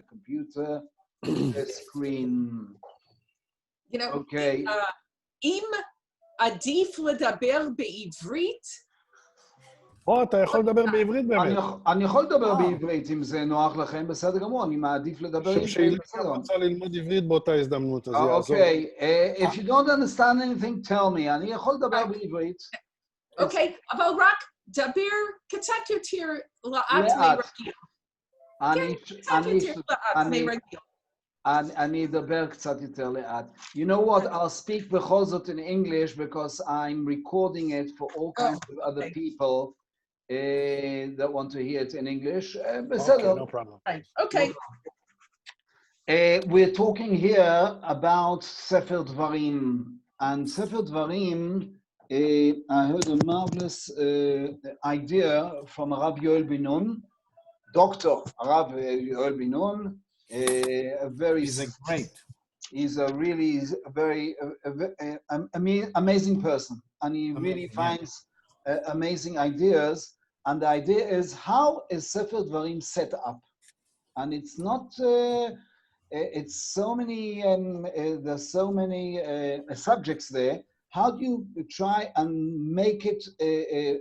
the computer screen. You know, Okay. אם עדיף לדבר בעברית, אתה יכול לדבר בעברית באמת. אני יכול לדבר בעברית, אם זה נוח לכם, בסדר גמור, אני מעדיף לדבר עברית. שאילן גם רוצה ללמוד עברית באותה הזדמנות, אז יעזור. אוקיי, if you don't understand anything, tell me, אני יכול לדבר בעברית. אוקיי, אבל רק דבר קצת יותר לאט מרגיל. קצת יותר לאט מרגיל. אני אדבר קצת יותר לאט. You know what, I'll speak בכל זאת in English, because I'm recording it for all kinds of other people that want to hear it in English. Okay, no problem. Okay. We're talking here about Sefer Devarim. And Sefer Devarim, I heard a marvelous idea from Rav Yoel Ben Nun, Dr. Rav Yoel Ben Nun. He's a really very amazing person, and he really finds amazing ideas. And the idea is, how is Sefer Devarim set up? And it's not. It's so many. There's so many subjects there. How do you try and make it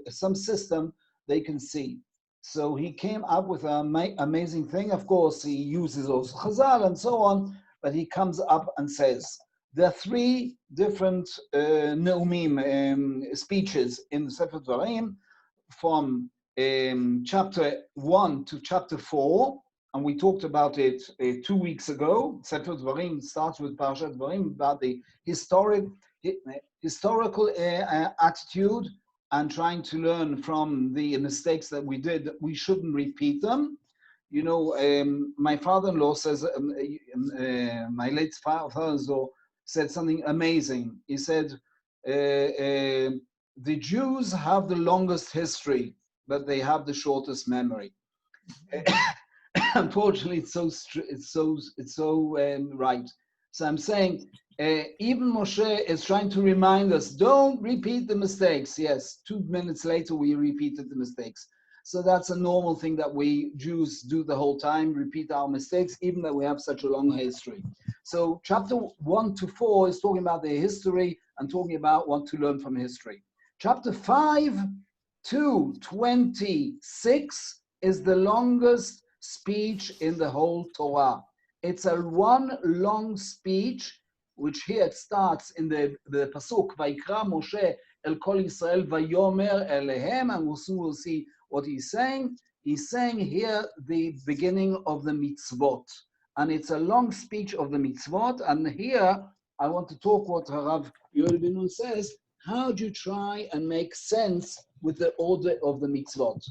some system they can see? So he came up with an amazing thing. Of course, he uses also Chazal and so on, but he comes up and says, there are three different Neumim speeches in the Sefer Devarim, from chapter 1 to chapter 4, and we talked about it 2 weeks ago. Sefer Devarim starts with Parashat Devarim, about the historical attitude, and trying to learn from the mistakes that we did, that we shouldn't repeat them. You know, my father-in-law says, my late father-in-law said something amazing. He said, the Jews have the longest history, but they have the shortest memory. Unfortunately, it's so right. So I'm saying, even Moshe is trying to remind us, don't repeat the mistakes. Yes, 2 minutes later, we repeated the mistakes. So that's a normal thing that we Jews do the whole time, repeat our mistakes, even though we have such a long history. So chapter 1 to 4 is talking about the history and talking about what to learn from history. Chapter 5 to 26 is the longest speech in the whole Torah. It's a one long speech, which here it starts in the pasuk, Vayikra Moshe el kol Yisrael vayomer elehem, and we'll see what he's saying. He's saying here the beginning of the mitzvot, and it's a long speech of the mitzvot. And here I want to talk what Rav Yoel Ben Nun says. How do you try and make sense with the order of the mitzvot?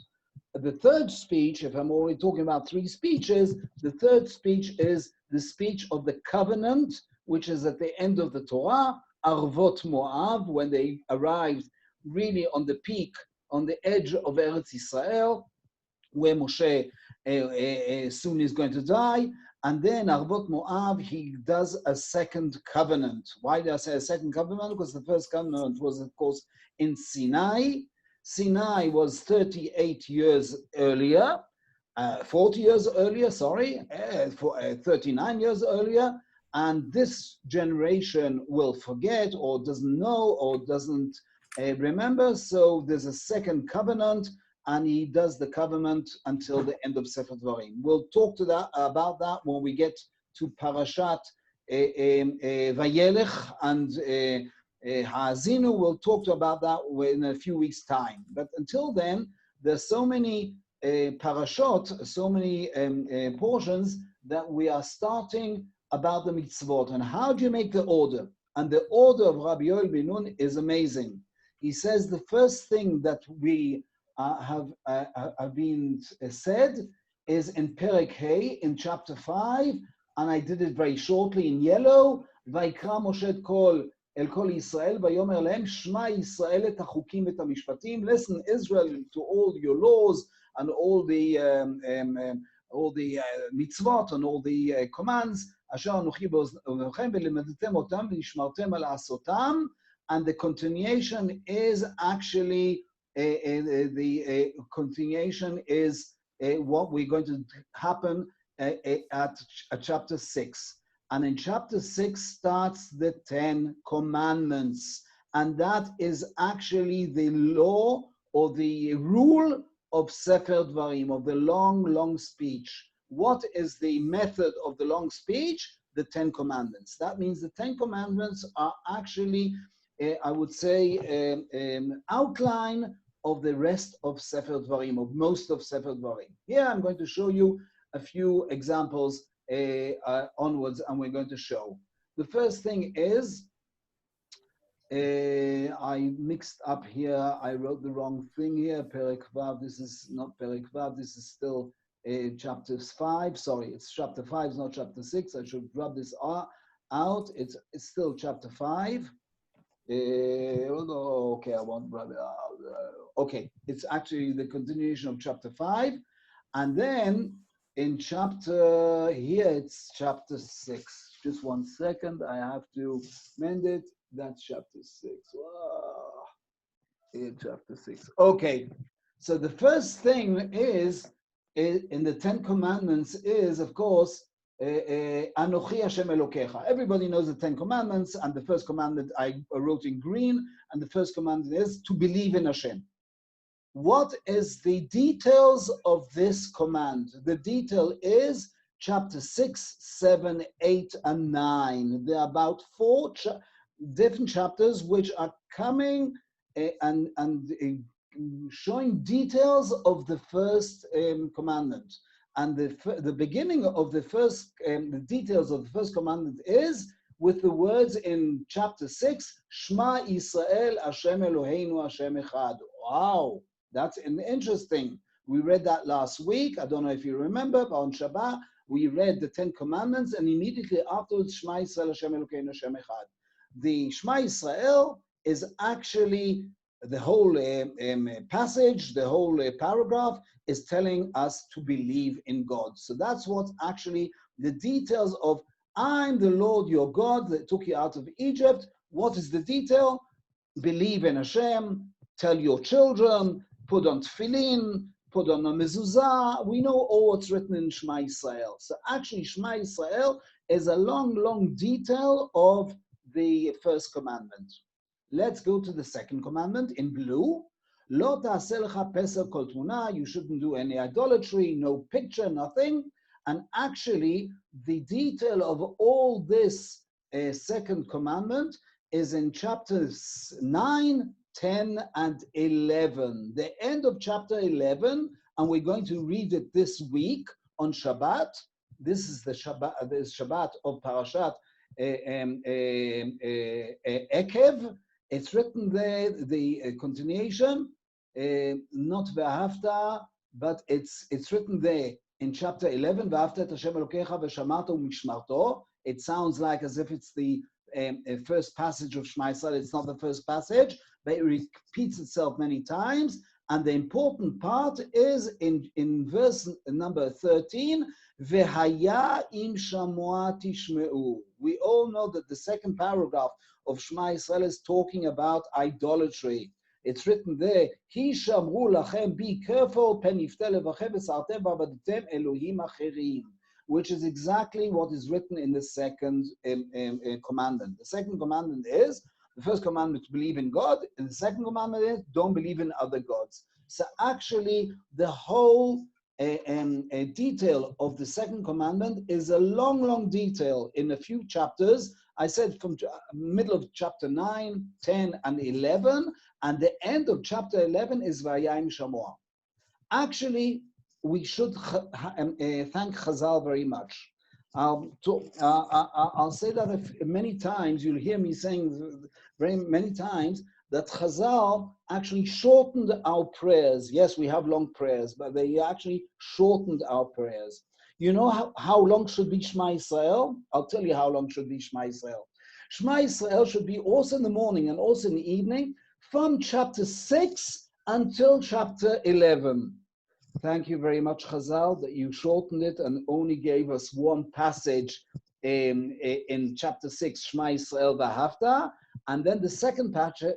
The third speech, if I'm already talking about 3 speeches, the third speech is the speech of the covenant, which is at the end of the Torah, Arvot Moab, when they arrived really on the peak, on the edge of Eretz Israel, where Moshe soon is going to die. And then Arvot Moab, he does a second covenant. Why did I say a second covenant? Because the first covenant was, of course, in Sinai. Sinai was 38 years earlier, 40 years earlier, 39 years earlier, and this generation will forget or doesn't know or doesn't remember, so there's a second covenant, and he does the covenant until the end of Sefer Devarim. We'll talk about that when we get to Parashat Vayelech and Ha'azinu. We'll talk about that in a few weeks' time. But until then, there's so many parashot, so many portions that we are starting about the mitzvot. And how do you make the order? And the order of Rabbi Yoel Ben Nun is amazing. He says the first thing that we have been said is in Perek Hey, in chapter 5, and I did it very shortly in yellow. Vayikra Moshe et kol El kol Yisrael, vayomer lehem shma Yisrael et hachukim et hamishpatim. Listen, Israel, to all your laws and all the mitzvot and all the commands. Asher anochi b'oznechem v'limedetem otam v'nishmartem al asotam. And the continuation is actually the continuation is what we're going to happen at chapter 6. And in chapter 6 starts the 10 commandments. And that is actually the law or the rule of Sefer Devarim, of the long, long speech. What is the method of the long speech? The 10 commandments. That means the 10 commandments are actually, I would say, outline of the rest of Sefer Devarim, of most of Sefer Devarim. Here I'm going to show you a few examples onwards, and we're going to show. The first thing is, I mixed up here, I wrote the wrong thing here, Perek Vav, this is not Perek Vav, this is still chapter 5, sorry, it's chapter 5, it's not chapter 6, I should rub this out, it's still chapter 5. Okay, I won't rub it out. Okay, it's actually the continuation of chapter 5, and then in chapter, here it's chapter 6. Just 1 second, I have to mend it. That's chapter 6. Wow. In chapter 6. Okay, so the first thing is, in the 10 commandments is, of course, Anochi Hashem Elokecha. Everybody knows the 10 commandments, and the first commandment I wrote in green, and the first commandment is to believe in Hashem. What is the details of this command? The detail is chapter 6, 7, 8, and 9. There are about 4 different chapters which are coming and showing details of the first commandment. And the beginning of the first, the details of the first commandment is with the words in chapter 6, Shema Yisrael, Hashem Eloheinu, Hashem Echad. Wow, that's interesting. We read that last week. I don't know if you remember, but on Shabbat, we read the 10 commandments, and immediately afterwards, Shema Yisrael, Hashem Elokeinu, Hashem Echad. The Shema Yisrael is actually the whole passage, the whole paragraph is telling us to believe in God. So that's what actually the details of I'm the Lord your God that took you out of Egypt. What is the detail? Believe in Hashem, tell your children, put on tefillin, put on a mezuzah. We know all what's written in Shema Yisrael. So actually Shema Yisrael is a long, long detail of the first commandment. Let's go to the second commandment in blue. Lo ta'aseh lecha pesach kol tmuna. You shouldn't do any idolatry, no picture, nothing. And actually, the detail of all this second commandment is in chapters 9, 10, and 11. The end of chapter 11, and we're going to read it this week on Shabbat. This is the Shabbat of Parashat Ekev. It's written there, the continuation, not V'ahavta, but it's written there in chapter 11, V'ahavta et Hashem Elokecha v'shamarta u'mishmarto. It sounds like as if it's the first passage of Shema Yisrael. It's not the first passage, but it repeats itself many times. And the important part is in verse number 13, V'haya im shamoa tishme'u. We all know that the second paragraph of Shema Yisrael is talking about idolatry. It's written there, Hi shamru lachem, be careful, pen yifte levachem v'sartem v'avadetem Elohim acherim, which is exactly what is written in the second commandment. The second commandment is, the first commandment to believe in God, and the second commandment is don't believe in other gods. So actually, the whole detail of the second commandment is a long, long detail in a few chapters. I said from middle of chapter 9, 10, and 11, and the end of chapter 11 is Vayayim Shamoah. Actually, we should thank Chazal very much. I'll say that many times, you'll hear me saying very many times, that Chazal actually shortened our prayers. Yes, we have long prayers, but they actually shortened our prayers. You know how long should be Shema Yisrael? I'll tell you how long should be Shema Yisrael. Shema Yisrael should be also in the morning and also in the evening, from chapter 6 until chapter 11. Thank you very much, Chazal, that you shortened it and only gave us one passage in chapter 6, Shema Yisrael V'ahavta, and then the second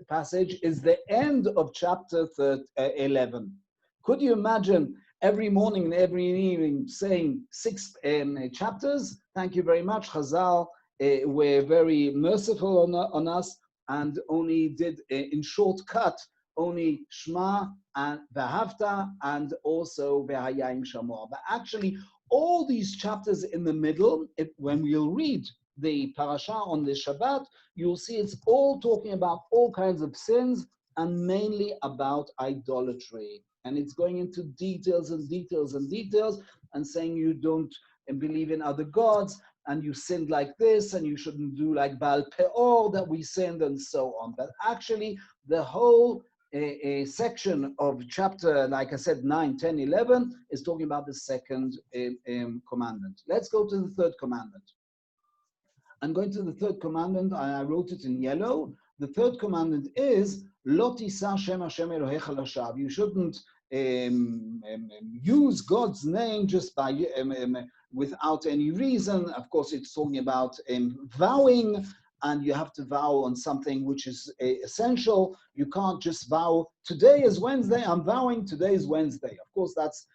passage is the end of chapter 11. Could you imagine every morning and every evening saying 6 chapters. Thank you very much. Chazal were very merciful on us and only did, in shortcut, only Shema and Vahavta and also V'hayayim Shamor. But actually, all these chapters in the middle, when we'll read the parasha on the Shabbat, you'll see it's all talking about all kinds of sins and mainly about idolatry. And it's going into details and details and details and saying you don't believe in other gods and you sinned like this and you shouldn't do like Baal Peor that we sinned and so on. But actually, the whole a section of chapter, like I said, 9, 10, 11, is talking about the second commandment. Let's go to the third commandment. I'm going to the third commandment. I wrote it in yellow. The third commandment is, Lo tisa Shem Hashem Elohecha lashav. You shouldn't use God's name just by without any reason. Of course, it's talking about vowing, and you have to vow on something which is essential. You can't just vow, today is Wednesday, I'm vowing, today is Wednesday. Of course, that's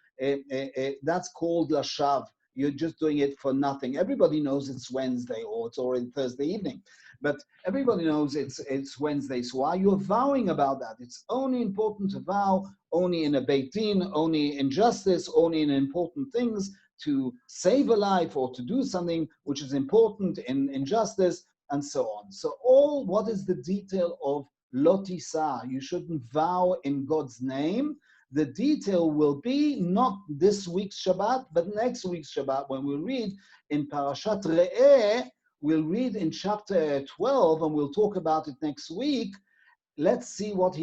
called lashav. You're just doing it for nothing. Everybody knows it's Wednesday or it's already Thursday evening, but everybody knows it's Wednesday. So why you're vowing about that? It's only important to vow only in a Beit Din, only in justice, only in important things to save a life or to do something which is important in justice, and so on. So what is the detail of Lo tisa? You shouldn't vow in God's name. The detail will be not this week's Shabbat, but next week's Shabbat, when we'll read in Parashat Re'eh, we'll read in chapter 12, and we'll talk about it next week. Let's see what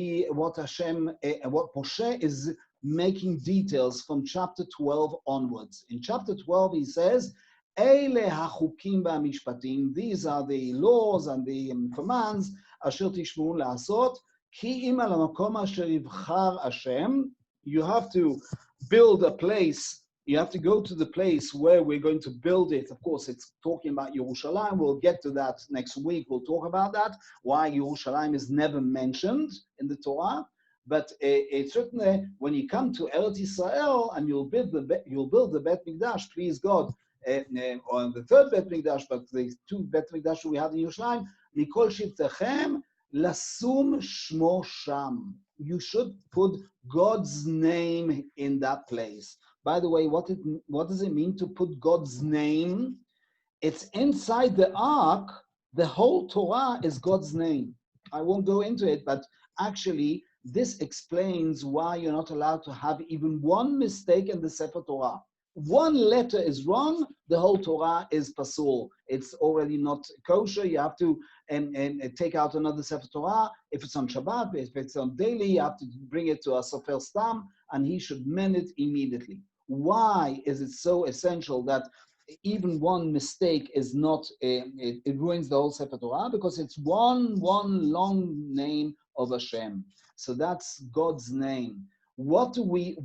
Moshe is making details from chapter 12 onwards. In chapter 12, he says, Eile hachukim ba'mishpatim, these are the laws and the commands, asher tishmuu la'asot, ki im al hamakom asher yivchar Hashem. You have to build a place, you have to go to the place where we're going to build it. Of course, it's talking about Yerushalayim. We'll get to that next week. We'll talk about that, why Yerushalayim is never mentioned in the Torah. But it's written when you come to Eretz Yisrael and you'll build the Bet Mikdash, please God, on the third Bet Mikdash, but the two Bet Mikdash we had in Yerushalayim, Mikol Shivtechem Lasum Shmo Sham. You should put God's name in that place. By the way, what does it mean to put God's name? It's inside the ark. The whole Torah is God's name. I won't go into it, but actually, this explains why you're not allowed to have even one mistake in the Sefer Torah. One letter is wrong, the whole Torah is pasul. It's already not kosher. You have to take out another Sefer Torah. If it's on Shabbat, if it's on daily, you have to bring it to a Sofer Stam, and he should mend it immediately. Why is it so essential that even one mistake is not, it ruins the whole Sefer Torah? Because it's one long name of Hashem. So that's God's name. Where do we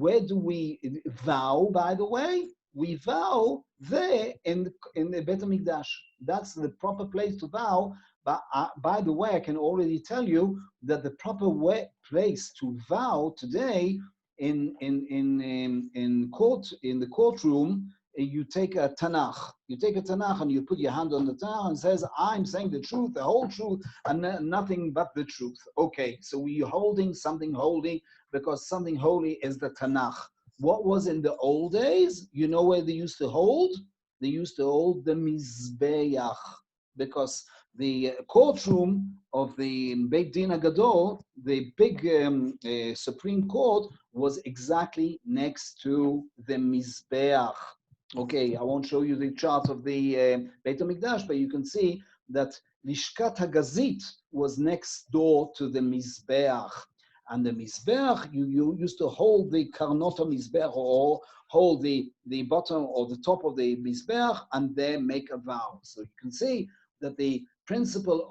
vow, by the way? We vow there in the Bet HaMikdash. That's the proper place to vow. But by the way, I can already tell you that the proper place to vow today in the courtroom, you take a Tanakh. You take a Tanakh and you put your hand on the Tanakh and says, I'm saying the truth, the whole truth, and nothing but the truth. Okay, so we're holding something holy because something holy is the Tanakh. What was in the old days? You know where they used to hold? They used to hold the Mizbeach, because the courtroom of the Beit Din Gadol, the big Supreme Court, was exactly next to the Mizbeach. Okay, I won't show you the chart of the Beit HaMikdash, but you can see that Lishkat HaGazit was next door to the Mizbeach. And the Mizbeach, you used to hold the Karnot Mizbeach, or hold the bottom or the top of the Mizbeach, and then make a vow. So you can see that the principle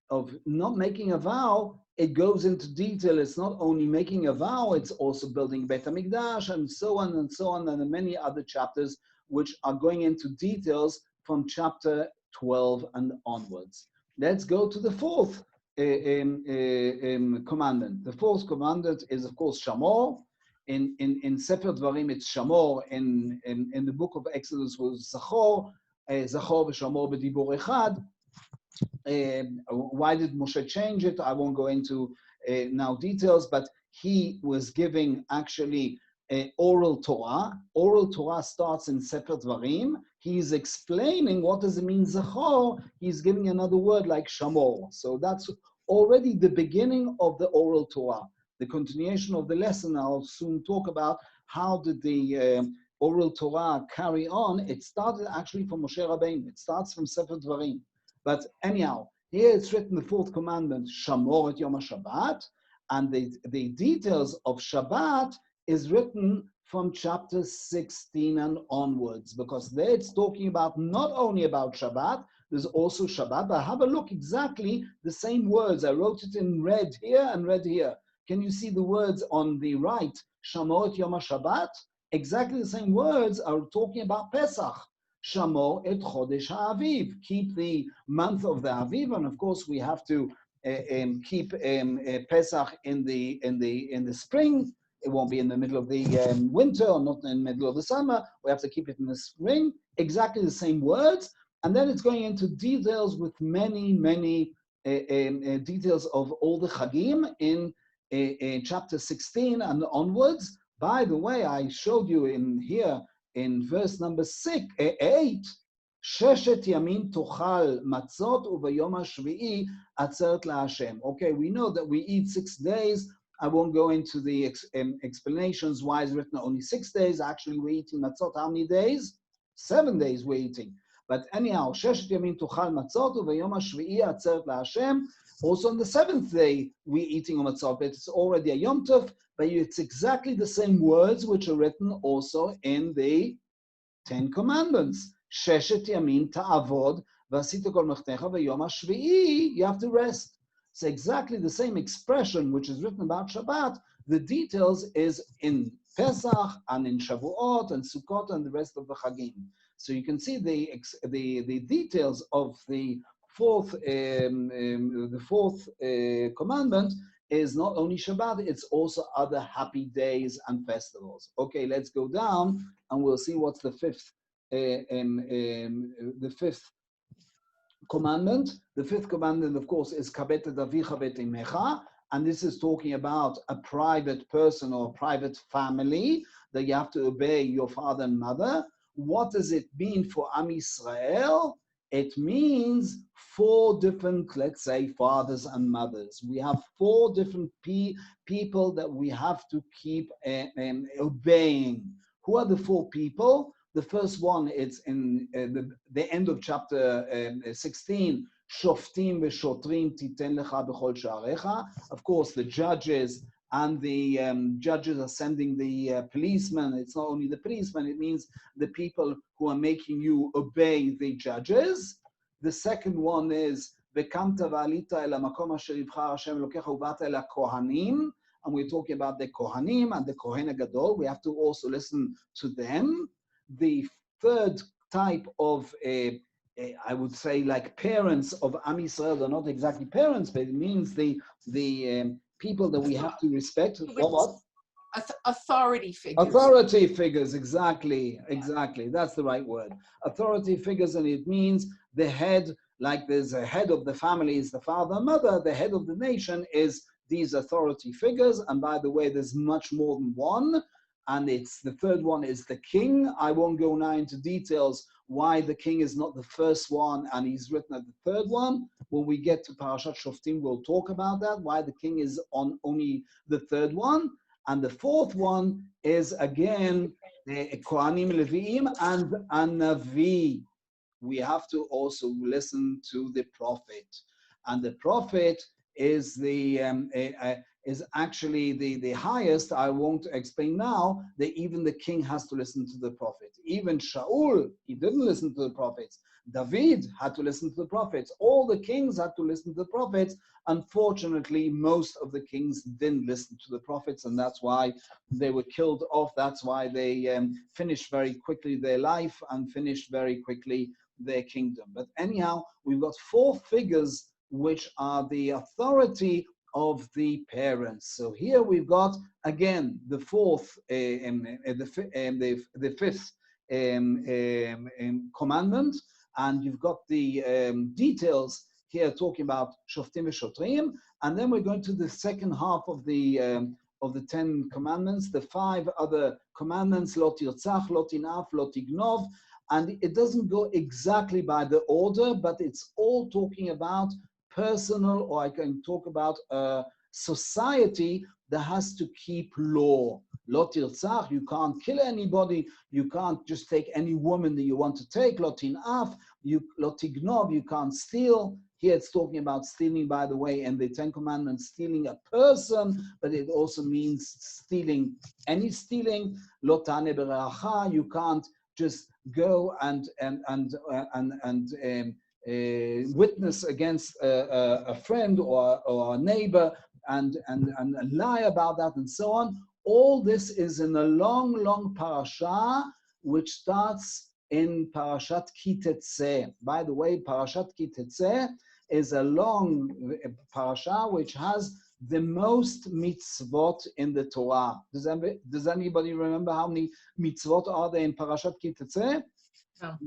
of not making a vow, it goes into detail. It's not only making a vow, it's also building Beit HaMikdash, and so on, and many other chapters which are going into details from chapter 12 and onwards. Let's go to the fourth commandment. The fourth commandment is, of course, Shamor. in Sefer Devarim it's Shamor. In the book of Exodus was Zachor, Zachor v'Shamor b'dibur echad. Why did Moshe change it? I won't go into now details, but he was giving actually oral Torah. Oral Torah starts in Sefer Devarim. He's explaining what does it mean Zachor. He's giving another word like Shamor. So that's already the beginning of the oral Torah. The continuation of the lesson, I'll soon talk about how did the oral Torah carry on. It started actually from Moshe Rabbeinu. It starts from Sefer Devarim. But anyhow, here it's written the fourth commandment, Shamor et Yom HaShabbat, and the details of Shabbat is written from chapter 16 and onwards, because there it's talking about not only about Shabbat, there's also Shabbat, but have a look exactly the same words. I wrote it in red here and red here. Can you see the words on the right, Shamor et Yom HaShabbat? Exactly the same words are talking about Pesach. Shamor et Chodesh HaAviv. Keep the month of the Aviv, and of course we have to keep Pesach in the spring. It won't be in the middle of the winter or not in the middle of the summer. We have to keep it in the spring. Exactly the same words, and then it's going into details with many details of all the Chagim in chapter 16 and onwards. By the way, I showed you in here in verse number 8, Sheshet Yamin Tochal Matzot Uvayom HaShvi'i Atzeret LaHashem. Okay, we know that we eat 6 days. I won't go into the explanations why it's written only 6 days. Actually, we're eating matzot how many days? 7 days we're eating. But anyhow, Sheshet Yamin Tochal Matzot Uvayom HaShvi'i Atzeret LaHashem. Also on the 7th day, we're eating a matzot, but it's already a Yom Tov, but it's exactly the same words which are written also in the 10 Commandments. Sheshet Yamin Ta'avod, V'asita kol mechtecha v'yom hashvi'i, you have to rest. It's exactly the same expression which is written about Shabbat. The details is in Pesach and in Shavuot and Sukkot and the rest of the Chagim. So you can see the details of the fourth commandment is not only Shabbat, it's also other happy days and festivals. Okay, let's go down and we'll see what's the fifth commandment. The fifth commandment, of course, is Kabet et avicha v'et imecha, and this is talking about a private person or a private family that you have to obey your father and mother. What does it mean for Am Yisrael? It means 4 different, let's say, fathers and mothers. We have 4 different people that we have to keep obeying. Who are the 4 people? The first one is in the end of chapter 16, Shoftim v'shotrim titen lecha b'chol sha'arecha. Of course, the judges and the judges are sending the policemen. It's not only the policemen, it means the people who are making you obey the judges. The second one is V'kamta v'alita el hamakom asher yibchar Hashem Elokecha u'bata el hakohanim, and we're talking about the Kohanim and the Kohen HaGadol. We have to also listen to them. The third type of, I would say, like parents of Am Yisrael, they're not exactly parents, but it means the people that we have to respect. What? Authority figures. Authority figures, exactly. That's the right word. Authority figures, and it means the head, like there's a head of the family is the father and mother, the head of the nation is these authority figures. And by the way, there's much more than one. And it's the third one is the king. I won't go now into details why the king is not the first one and he's written at the third one. When we get to Parashat Shoftim, we'll talk about that, why the king is on only the third one. And the fourth one is again Kohanim, Leviim, and Navi. We have to also listen to the prophet. And the prophet is is actually the highest. I won't explain now that even the king has to listen to the prophet. Even Shaul, he didn't listen to the prophets. David had to listen to the prophets. All the kings had to listen to the prophets. Unfortunately, most of the kings didn't listen to the prophets, and that's why they were killed off. That's why they finished very quickly their life and finished very quickly their kingdom. But anyhow, we've got 4 figures which are the authority of the parents. So here we've got again the fourth, the fifth commandment, and you've got the details here talking about shoftim v'shotrim, and then we're going to the second half of the 10 commandments, the 5 other commandments: lo tirtzach, lo tinaf, lo tignov, and it doesn't go exactly by the order, but it's all talking about personal, or I can talk about a society that has to keep law. Lo tirtzach, you can't kill anybody, you can't just take any woman that you want to take. Lo tinaf, lo tignov, you can't steal. Here it's talking about stealing, by the way, and the 10 Commandments, stealing a person, but it also means stealing, any stealing. Lo taneh b'reacha, you can't just go and witness against a friend or a neighbor and lie about that and so on. All this is in a long parasha, which starts in Parashat Ki Tetzeh. By the way, Parashat Ki Tetzeh is a long parasha which has the most mitzvot in the Torah. Does anybody remember how many mitzvot are there in Parashat Ki Tetzeh? No.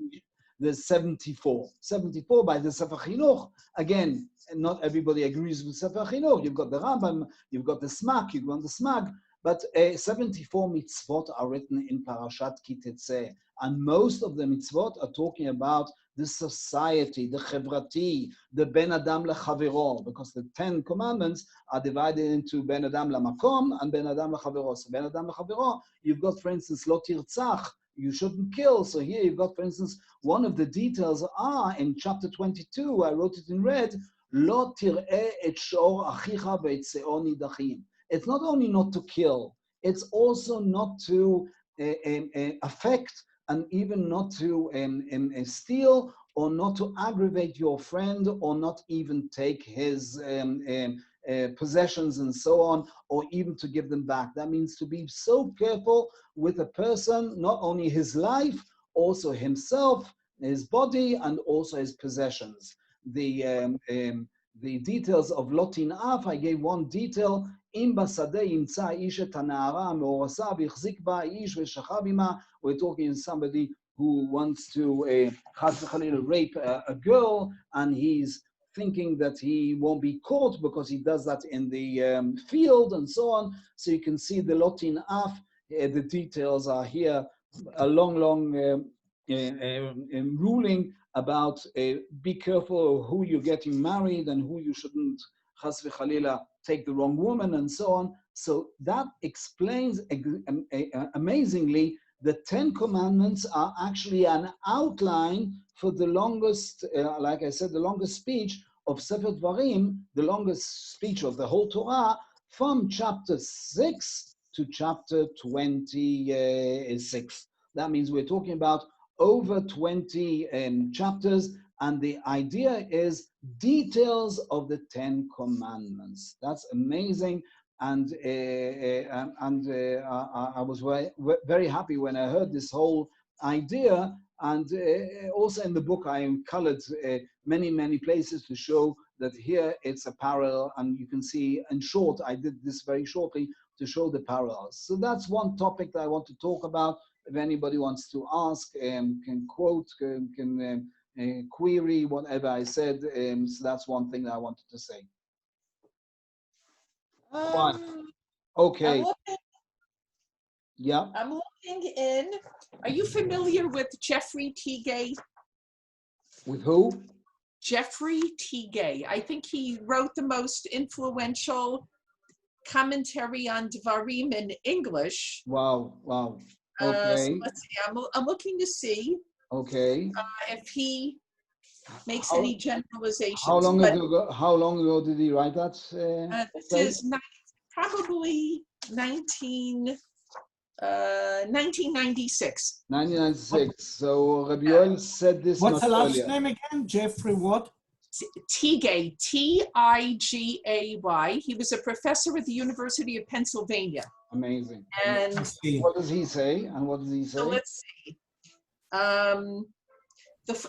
There's 74. 74 by the Sefer Chinuch. Again, not everybody agrees with Sefer Chinuch. You've got the Rambam, you've got the Smak, you've got the Smak, but 74 mitzvot are written in Parashat Ki Tetzeh. And most of the mitzvot are talking about the society, the chevrati, the ben adam lechavero, because the 10 commandments are divided into ben adam lamakom and ben adam lechavero. So ben adam lechavero, you've got, for instance, lo tirtzach, you shouldn't kill. So here you've got, for instance, one of the details are in chapter 22, I wrote it in red, lo tir'eh et shor achicha ve'et se'or nidachim. It's not only not to kill, it's also not to affect, and even not to steal, or not to aggravate your friend, or not even take his possessions and so on, or even to give them back. That means to be so careful with a person, not only his life, also himself, his body, and also his possessions. The details of lo tinaf, I gave one detail. Im basade yimtza ish et hana'ara me'orasa v'yichzik ba ish v'shachav ima. We're talking somebody who wants to chas v'chalila rape a girl, and he's thinking that he won't be caught because he does that in the field and so on. So you can see the lo tinaf. The details are here. A long ruling about be careful who you're getting married and who you shouldn't, chas v'chalila, take the wrong woman and so on. So that explains amazingly the 10 commandments are actually an outline for the longest, like I said, the longest speech of Sefer Devarim, the longest speech of the whole Torah, from chapter 6 to chapter 26. That means we're talking about over 20 chapters, and the idea is details of the 10 commandments. That's amazing, and I was very happy when I heard this whole idea. And also in the book, I colored many places to show that here it's a parallel, and you can see in short, I did this very shortly to show the parallels. So that's one topic that I want to talk about. If anybody wants to ask, can quote, can query whatever I said. So that's one thing that I wanted to say. Okay. I'm looking in. Are you familiar with Jeffrey T. Gay? With who? Jeffrey T. Gay. I think he wrote the most influential commentary on Devarim in English. Wow. Okay. So let's see. I'm looking to see. Okay. If he makes any generalizations. How long ago did he write that? This is probably 1996. 1996. So Rabbi Yoel said this. What's the last name again? Jeffrey what? Tigay, T-I-G-A-Y. He was a professor at the University of Pennsylvania. Amazing. And what does he say? So let's see.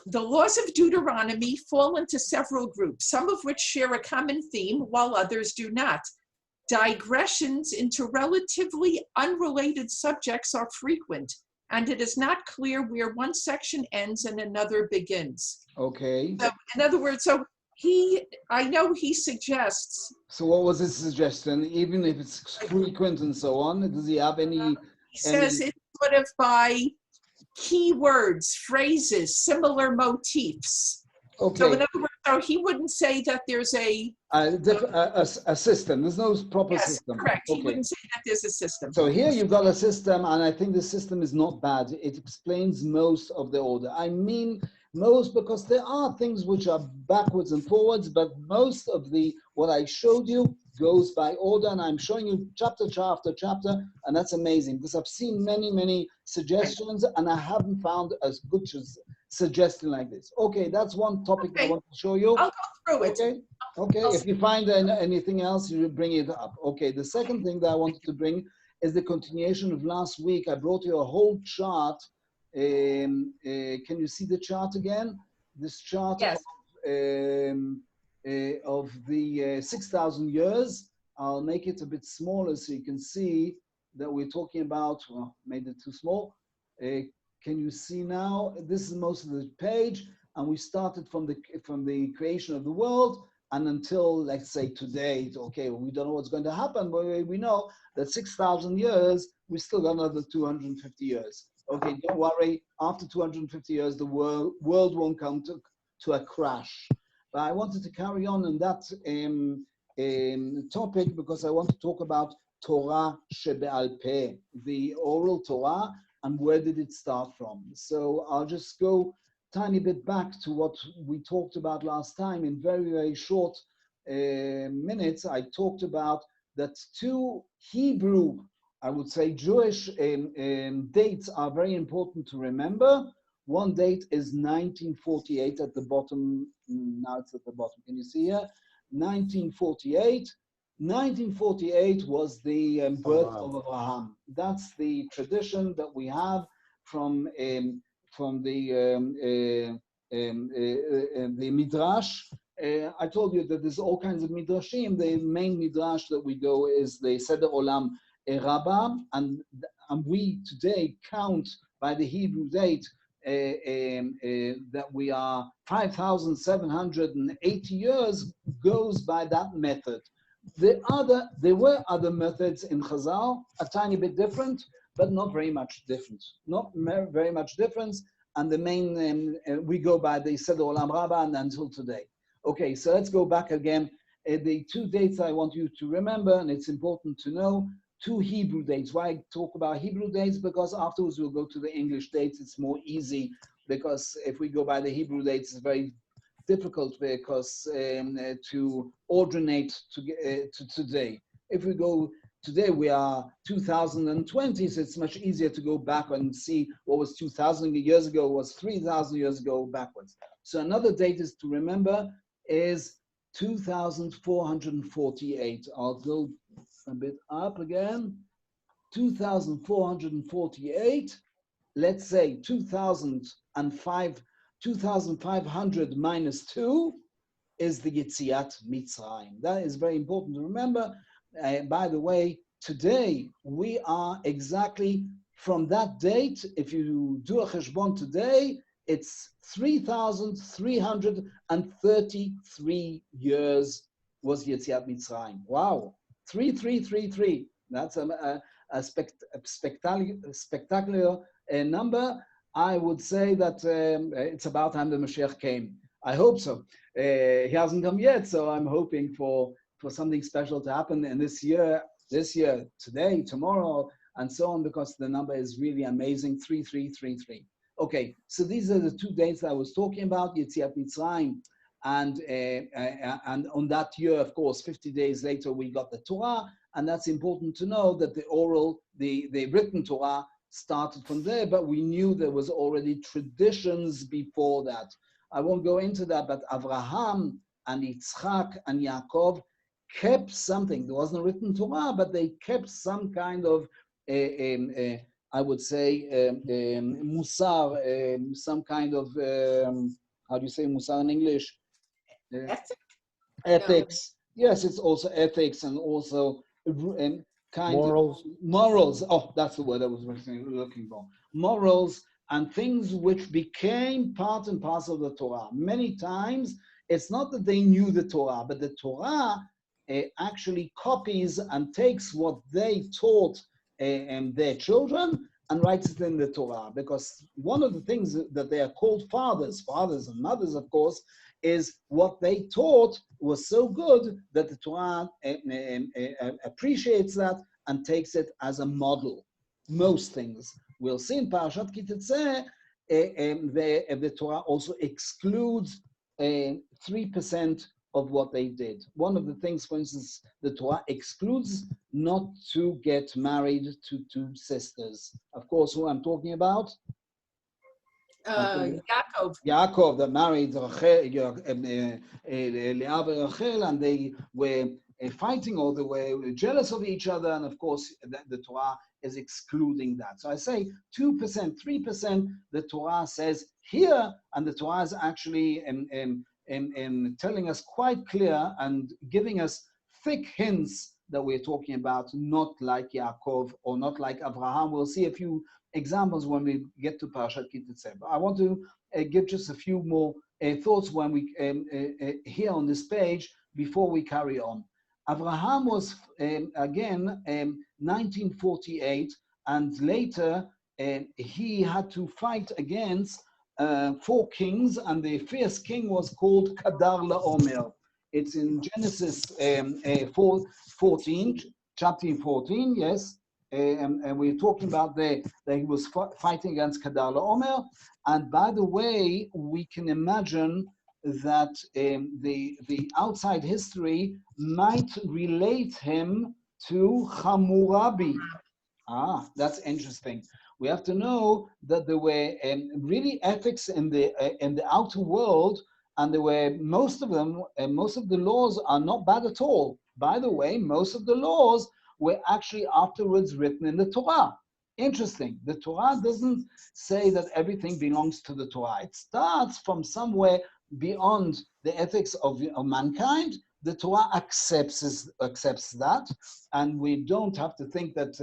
The laws of Deuteronomy fall into several groups, some of which share a common theme, while others do not. Digressions into relatively unrelated subjects are frequent, and it is not clear where one section ends and another begins. Okay. So, in other words, I know he suggests. So what was his suggestion? Even if it's frequent and so on, does he have any? He says it's sort of by keywords, phrases, similar motifs. Okay. So in other words, so he wouldn't say that there's a system. There's no proper system. Correct. Okay. He wouldn't say that there's a system. So here you've got a system, and I think the system is not bad. It explains most of the order. I mean most because there are things which are backwards and forwards, but most of what I showed you goes by order, and I'm showing you chapter after chapter, and that's amazing because I've seen many suggestions, and I haven't found a good suggestion like this. Okay, that's one topic I want to show you. I'll go through it. Okay. If you find anything else, you bring it up. Okay, the second thing that I wanted to bring is the continuation of last week. I brought you a whole chart. Can you see the chart again? This chart of the 6,000 years. I'll make it a bit smaller so you can see that we're talking about, well, made it too small. Can you see now? This is most of the page, and we started from the creation of the world and until, let's say, today. Okay, we don't know what's going to happen, but we know that 6,000 years, we still got another 250 years. Okay, don't worry. After 250 years, the world won't come to a crash. But I wanted to carry on in that topic because I want to talk about Torah Shebe'al Peh, the oral Torah, and where did it start from. So I'll just go tiny bit back to what we talked about last time in very short minutes. I talked about that two Hebrew, I would say Jewish dates are very important to remember. One date is 1948 at the bottom. Now it's at the bottom. Can you see here? 1948. 1948 was the birth of Abraham. That's the tradition that we have from the Midrash. I told you that there's all kinds of Midrashim. The main Midrash that we go is the Seder Olam Rabbah, and we today count by the Hebrew date that we are 5,780 years goes by that method. There were other methods in Chazal, a tiny bit different, but not very much different. Not very much difference, and the main, we go by the Seder Olam Rabbah and until today. Okay, so let's go back again. The two dates I want you to remember, and it's important to know, two Hebrew dates. Why I talk about Hebrew dates? Because afterwards we'll go to the English dates. It's more easy, because if we go by the Hebrew dates, it's very difficult because to ordinate to today. If we go today, we are 2020, so it's much easier to go back and see what was 2,000 years ago, was 3,000 years ago backwards. So another date is to remember is 2,448. I'll go a bit up again. 2,448. Let's say 2,500 minus 2 is the Yetziat Mitzrayim. That is very important to remember. By the way, today we are exactly from that date. If you do a cheshbon today, it's 3,333 years was Yetziat Mitzrayim. Wow, 3333. That's a spectacular number. I would say that it's about time the Mashiach came. I hope so. He hasn't come yet, so I'm hoping for something special to happen in this year, today, tomorrow, and so on, because the number is really amazing, 3333. Okay, so these are the two dates I was talking about, Yetziat Mitzrayim, and on that year, of course, 50 days later, we got the Torah, and that's important to know that the written Torah started from there, but we knew there was already traditions before that. I won't go into that, but Avraham and Yitzchak and Yaakov kept something. There wasn't a written Torah, but they kept some kind of I would say, musar, some kind of, how do you say musar in English? Ethics. No. Yes, it's also ethics and also kind morals. of morals. Oh, that's the word I was looking for. Morals and things which became part and parcel of the Torah. Many times, it's not that they knew the Torah, but the Torah actually copies and takes what they taught their children and writes it in the Torah. Because one of the things that they are called fathers and mothers, of course, is what they taught was so good that the Torah appreciates that and takes it as a model. Most things. We'll see in Parashat Ki Tetzeh, the Torah also excludes 3% of what they did. One of the things, for instance, the Torah excludes not to get married to two sisters. Of course, who I'm talking about? Yaakov that married Leah and Rachel, and they were fighting all the way, jealous of each other, and of course the Torah is excluding that. So I say 2%, 3%, the Torah says here, and the Torah is actually telling us quite clear and giving us thick hints that we're talking about, not like Yaakov or not like Abraham. We'll see a few examples when we get to Parashat Ki Tetzeh. I want to give just a few more thoughts when we here on this page before we carry on. Abraham was again 1948, and later he had to fight against 4 kings, and the first king was called Kedar Laomer. It's in Genesis 14, chapter 14, yes. And we're talking about that he was fighting against Kedar Laomer. And by the way, we can imagine that the outside history might relate him to Hammurabi. Ah, that's interesting. We have to know that there were really ethics in the outer world, and there were most of them, most of the laws are not bad at all. By the way, most of the laws were actually afterwards written in the Torah. Interesting. The Torah doesn't say that everything belongs to the Torah. It starts from somewhere beyond the ethics of mankind. The Torah accepts that, and we don't have to think that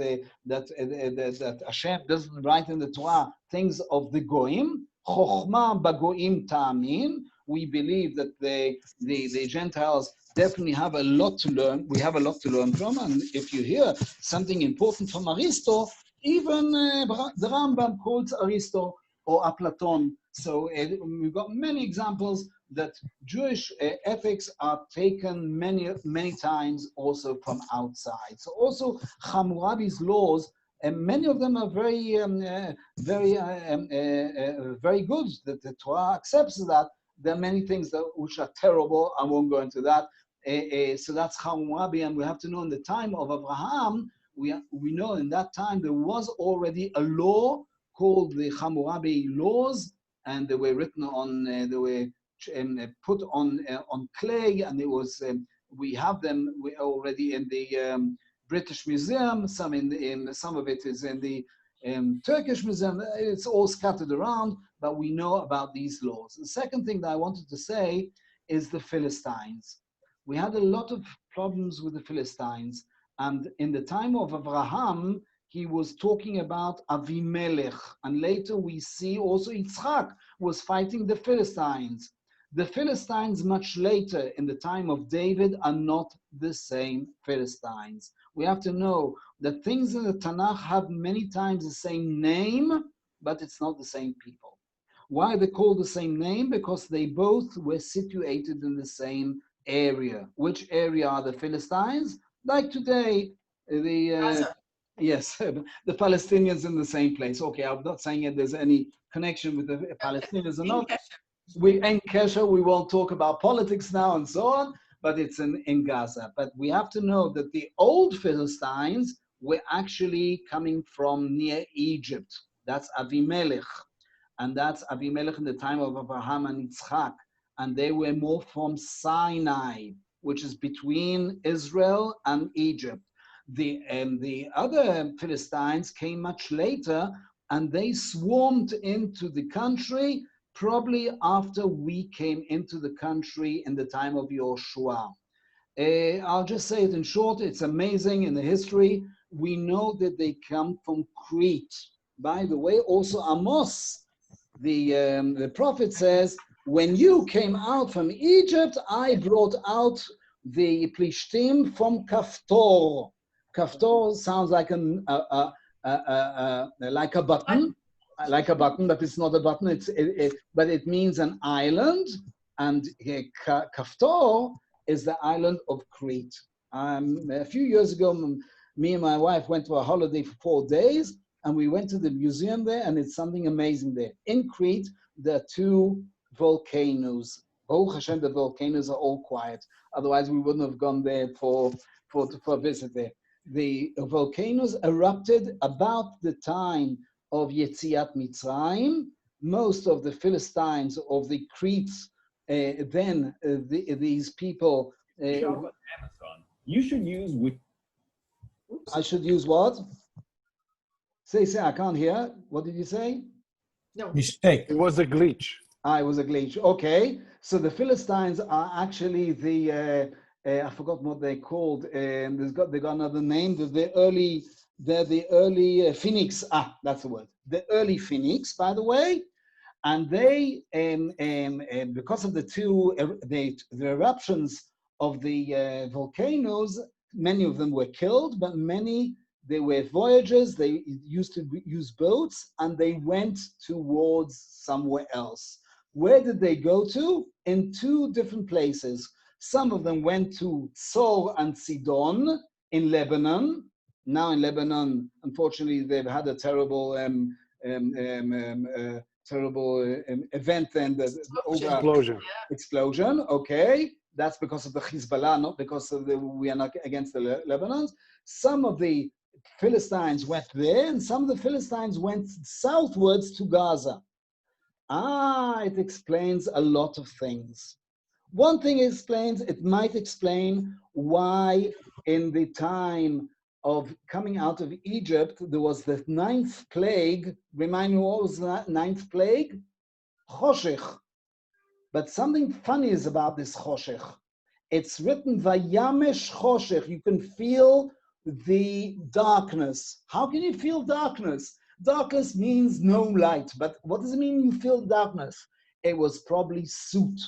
that Hashem doesn't write in the Torah things of the goyim. Chochma bagoyim ta'amin. We believe that the Gentiles definitely have a lot to learn. We have a lot to learn from, and if you hear something important from Aristo, even the Rambam quotes Aristo or Platon. So we've got many examples that Jewish ethics are taken many times also from outside. So also Hammurabi's laws, and many of them are very good. That the Torah accepts that. There are many things which are terrible. I won't go into that. So that's Hammurabi, and we have to know in the time of Abraham, we know in that time there was already a law called the Hammurabi laws, and they were written on, they were put on clay, and it was we have them already in the British Museum. Some some of it is in the Turkish Museum. It's all scattered around, but we know about these laws. The second thing that I wanted to say is the Philistines. We had a lot of problems with the Philistines, and in the time of Abraham, he was talking about Avimelech, and later we see also Yitzchak was fighting the Philistines. The Philistines much later in the time of David are not the same Philistines. We have to know that things in the Tanakh have many times the same name, but it's not the same people. Why are they called the same name? Because they both were situated in the same area. Which area are the Philistines? Like today, yes, the Palestinians in the same place. Okay, I'm not saying that there's any connection with the Palestinians or not. We in Kesher, we won't talk about politics now and so on, but it's in Gaza. But we have to know that the old Philistines were actually coming from near Egypt. That's Avimelech. And that's Avimelech in the time of Abraham and Yitzchak. And they were more from Sinai, which is between Israel and Egypt. The other Philistines came much later, and they swarmed into the country probably after we came into the country in the time of Yoshua. I'll just say it in short, it's amazing in the history. We know that they come from Crete. By the way, also Amos, the prophet says, when you came out from Egypt, I brought out the Plishtim from Kaftor. Kaftor sounds like like a button, but it's not a button. But it means an island, and Kaftor is the island of Crete. A few years ago, me and my wife went to a holiday for 4 days, and we went to the museum there, and it's something amazing there. In Crete, there are 2 volcanoes. Baruch Hashem, the volcanoes are all quiet. Otherwise, we wouldn't have gone there for a visit there. The volcanoes erupted about the time of Yetziat Mitzrayim. Most of the Philistines of the Cretes, these people. Amazon. You should use with. I should use what? Say, I can't hear. What did you say? No. Mistake. It was a glitch. It was a glitch. Okay. So the Philistines are actually the, I forgot what they're called. They got another name. They're the early Phoenix. That's the word. The early Phoenix, by the way. And they, because of the eruptions of the volcanoes, many of them were killed, but many, they were voyagers. They used to use boats, and they went towards somewhere else. Where did they go to? In 2 different places. Some of them went to Tzor and Sidon in Lebanon. Now in Lebanon, unfortunately, they've had a terrible event and the explosion. Okay, that's because of the Hezbollah, not because of we are not against the Lebanon. Some of the Philistines went there, and some of the Philistines went southwards to Gaza. It explains a lot of things. One thing it might explain why in the time of coming out of Egypt, there was the 9th plague. Remind me, what was that 9th plague? Choshech. But something funny is about this Choshech. It's written, Vayamesh Choshech. You can feel the darkness. How can you feel darkness? Darkness means no light. But what does it mean you feel darkness? It was probably soot.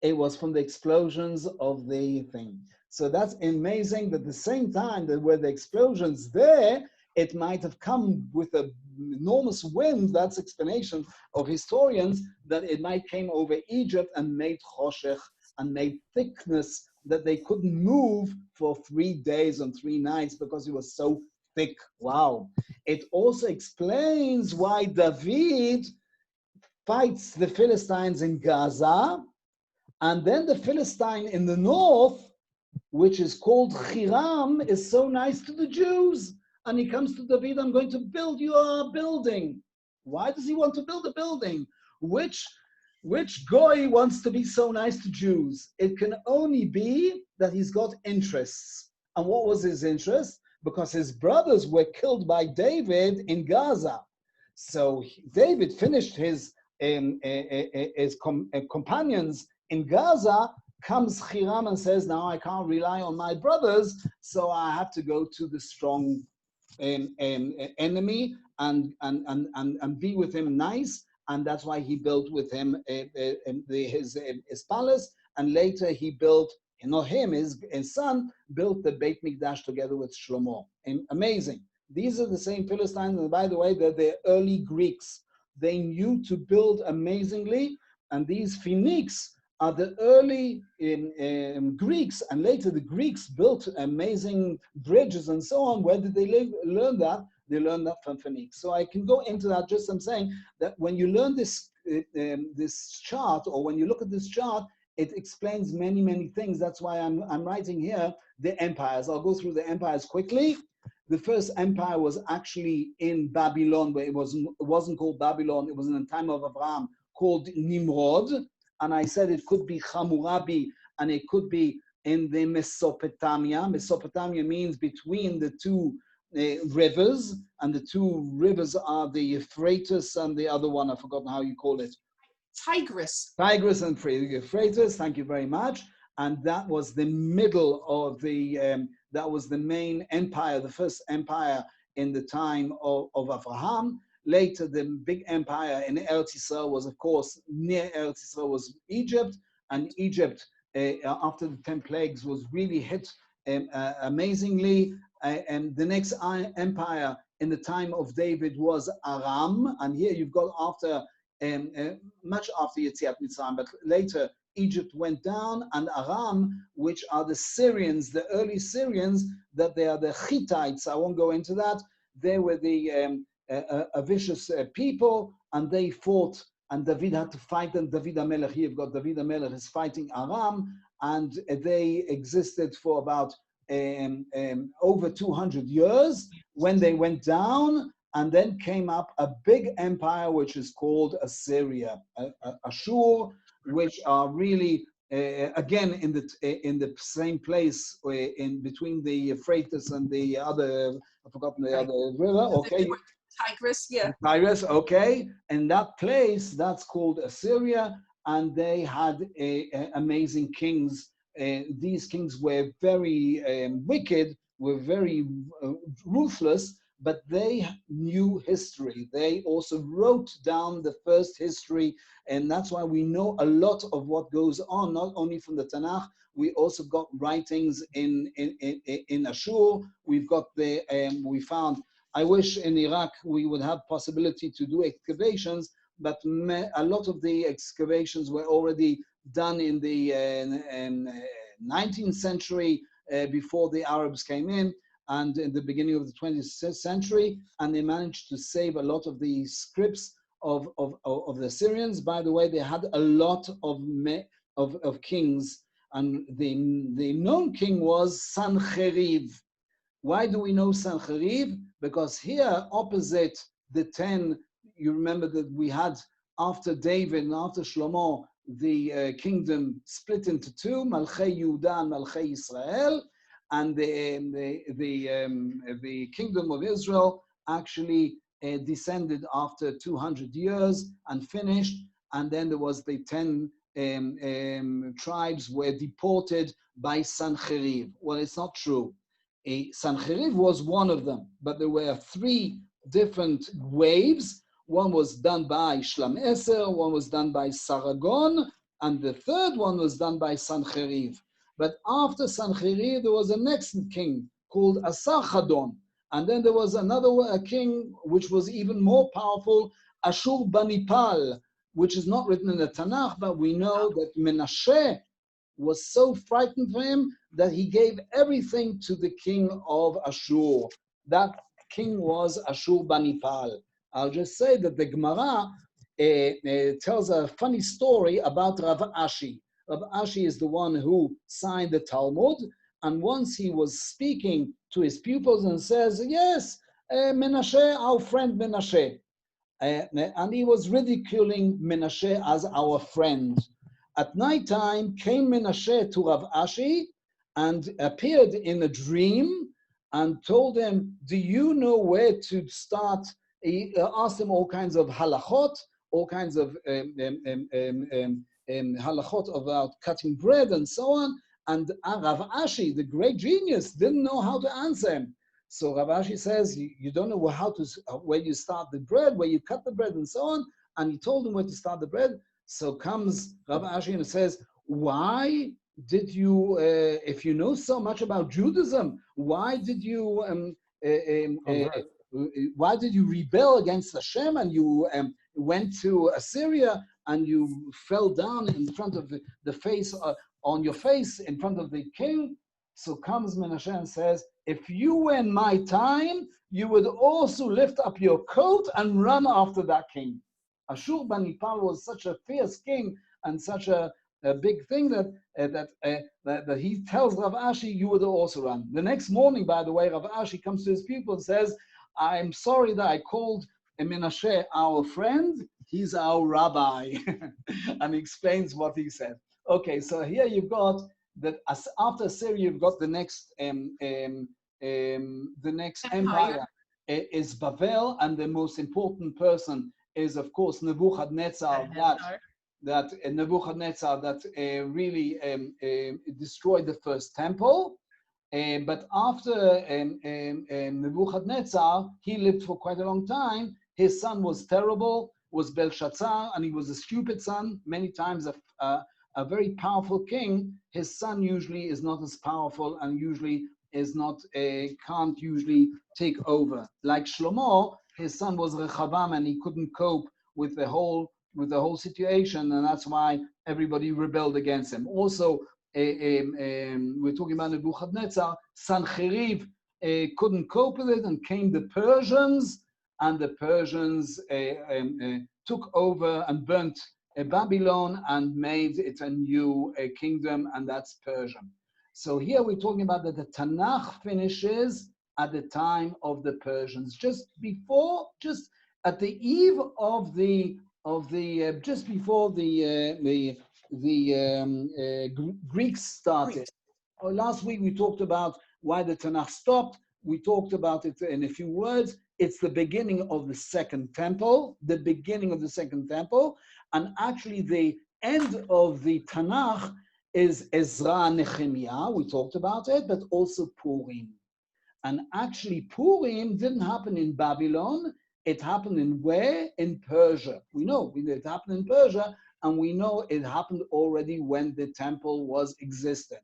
It was from the explosions of the thing. So that's amazing that at the same time that were the explosions there, it might have come with an enormous wind. That's explanation of historians, that it might came over Egypt and made choshech and made thickness that they couldn't move for 3 days and 3 nights because it was so thick. Wow. It also explains why David fights the Philistines in Gaza, and then the Philistine in the north, which is called Hiram, is so nice to the Jews. And he comes to David, I'm going to build you a building. Why does he want to build a building? Which goy wants to be so nice to Jews? It can only be that he's got interests. And what was his interest? Because his brothers were killed by David in Gaza. So David finished his companions in Gaza. Comes Hiram and says, now I can't rely on my brothers, so I have to go to the strong enemy and be with him nice. And that's why he built with him his palace. And later he built, not him, his son, built the Beit Mikdash together with Shlomo. And amazing. These are the same Philistines. And by the way, they're the early Greeks. They knew to build amazingly. And these Phoenix are the early Greeks, and later the Greeks built amazing bridges and so on. Where did they learn that? They learned that from Phoenix. So I can go into that. Just I'm saying that when you learn this chart, or when you look at this chart, it explains many, many things. That's why I'm writing here the empires. I'll go through the empires quickly. The first empire was actually in Babylon, where it wasn't called Babylon. It was in the time of Abraham, called Nimrod. And I said it could be Hammurabi, and it could be in the Mesopotamia. Mesopotamia means between the two rivers, and the two rivers are the Euphrates and the other one, I've forgotten how you call it. Tigris. Tigris and Euphrates, thank you very much. And that was the middle of the, that was the main empire, the first empire in the time of Abraham. Later, the big empire in Eretz Yisrael was, of course, near Eretz Yisrael was Egypt, and Egypt, after the 10 plagues, was really hit amazingly. And the next empire in the time of David was Aram, and here you've got after, much after Yetziat Mitzrayim, but later Egypt went down, and Aram, which are the Syrians, the early Syrians, that they are the Hittites, I won't go into that, they were the a vicious people, and they fought, and David had to fight them. David HaMelech, here you've got David HaMelech is fighting Aram, and they existed for about over 200 years when they went down, and then came up a big empire which is called Assyria, Ashur, which are really again in the same place in between the Euphrates and the other, I've forgotten the other river. Okay. Tigris, yeah. Tigris, okay. And that place, that's called Assyria, and they had amazing kings. These kings were very wicked, were very ruthless, but they knew history. They also wrote down the first history, and that's why we know a lot of what goes on, not only from the Tanakh. We also got writings in Ashur. We've got we found, I wish in Iraq we would have possibility to do excavations, but a lot of the excavations were already done in the 19th century before the Arabs came in, and in the beginning of the 20th century, and they managed to save a lot of the scripts of the Syrians. By the way, they had a lot of kings, and the known king was Sancherib. Why do we know Sancherib? Because here, opposite the 10, you remember that we had, after David and after Shlomo, the kingdom split into two, Malchei Yehuda and Malchei Israel, and the kingdom of Israel actually descended after 200 years and finished, and then there was the 10 tribes were deported by Sancherib. Well, it's not true. Sancherib was one of them, but there were 3 different waves. One was done by Shlam Eser, one was done by Sargon, and the third one was done by Sancherib. But after Sancherib, there was a next king called Asarchadon. And then there was another king which was even more powerful, Ashurbanipal, which is not written in the Tanakh, but we know that Menashe was so frightened for him that he gave everything to the king of Ashur. That king was Ashurbanipal. I'll just say that the Gemara tells a funny story about Rav Ashi. Rav Ashi is the one who signed the Talmud, and once he was speaking to his pupils and says, yes, Menashe, our friend Menashe. And he was ridiculing Menashe as our friend. At night time came Menashe to Rav Ashi and appeared in a dream and told him, do you know where to start? He asked him all kinds of halachot, all kinds of halachot about cutting bread and so on. And Rav Ashi, the great genius, didn't know how to answer him. So Rav Ashi says, you don't know where you start the bread, where you cut the bread and so on. And he told him where to start the bread. So comes Rav Ashi and says, why did you, if you know so much about Judaism, why did you rebel against Hashem and you went to Assyria and you fell down in front of the face, on your face in front of the king? So comes Menashe and says, if you were in my time, you would also lift up your coat and run after that king. Ashurbanipal was such a fierce king and such a big thing that he tells Rav Ashi, you would also run. The next morning, by the way, Rav Ashi comes to his people and says, I'm sorry that I called Menashe our friend. He's our rabbi. And he explains what he said. Okay, so here you've got that as after Assyria, you've got the next empire is Babel, and the most important person is, of course, Nebuchadnezzar. That Nebuchadnezzar that really destroyed the first temple. But after Nebuchadnezzar, he lived for quite a long time. His son was terrible, was Belshazzar, and he was a stupid son. Many times a very powerful king, his son usually is not as powerful and usually is not, can't usually take over. Like Shlomo, his son was Rechavam and he couldn't cope with the whole situation, and that's why everybody rebelled against him. Also, we're talking about Nebuchadnezzar, Sancheriv couldn't cope with it, and came the Persians, and the Persians took over and burnt Babylon and made it a new kingdom, and that's Persia. So here we're talking about that the Tanakh finishes at the time of the Persians, just at the eve of just before the Greeks started. Last week we talked about why the Tanakh stopped. We talked about it in a few words. It's the beginning of the Second Temple, and actually the end of the Tanakh is Ezra Nehemiah. We talked about it, but also Purim. And actually Purim didn't happen in Babylon. It happened in where? In Persia. We know it happened in Persia, and we know it happened already when the temple was existing.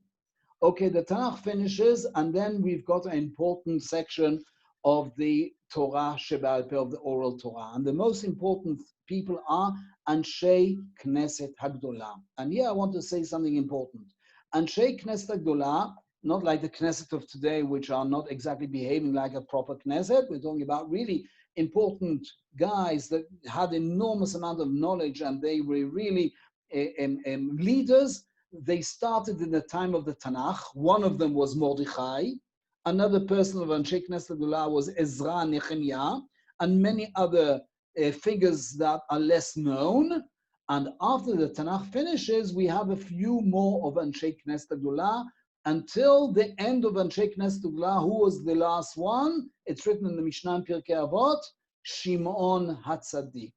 Okay, the Tanakh finishes, and then we've got an important section of the Torah Sheba'al Peh, of the Oral Torah. And the most important people are Anshei Knesset Hagdolah. And here I want to say something important. Anshei Knesset Hagdolah, not like the Knesset of today, which are not exactly behaving like a proper Knesset. We're talking about really important guys that had enormous amount of knowledge, and they were really leaders. They started in the time of the Tanakh. One of them was Mordechai. Another person of Anshei Knesset Hagdolah was Ezra Nehemiah, and many other figures that are less known. And after the Tanakh finishes, we have a few more of Anshei Knesset Hagdolah until the end of Anshei Knesset Hagdolah. Who was the last one? It's written in the Mishnah in Pirkei Avot, Shimon HaTzadik.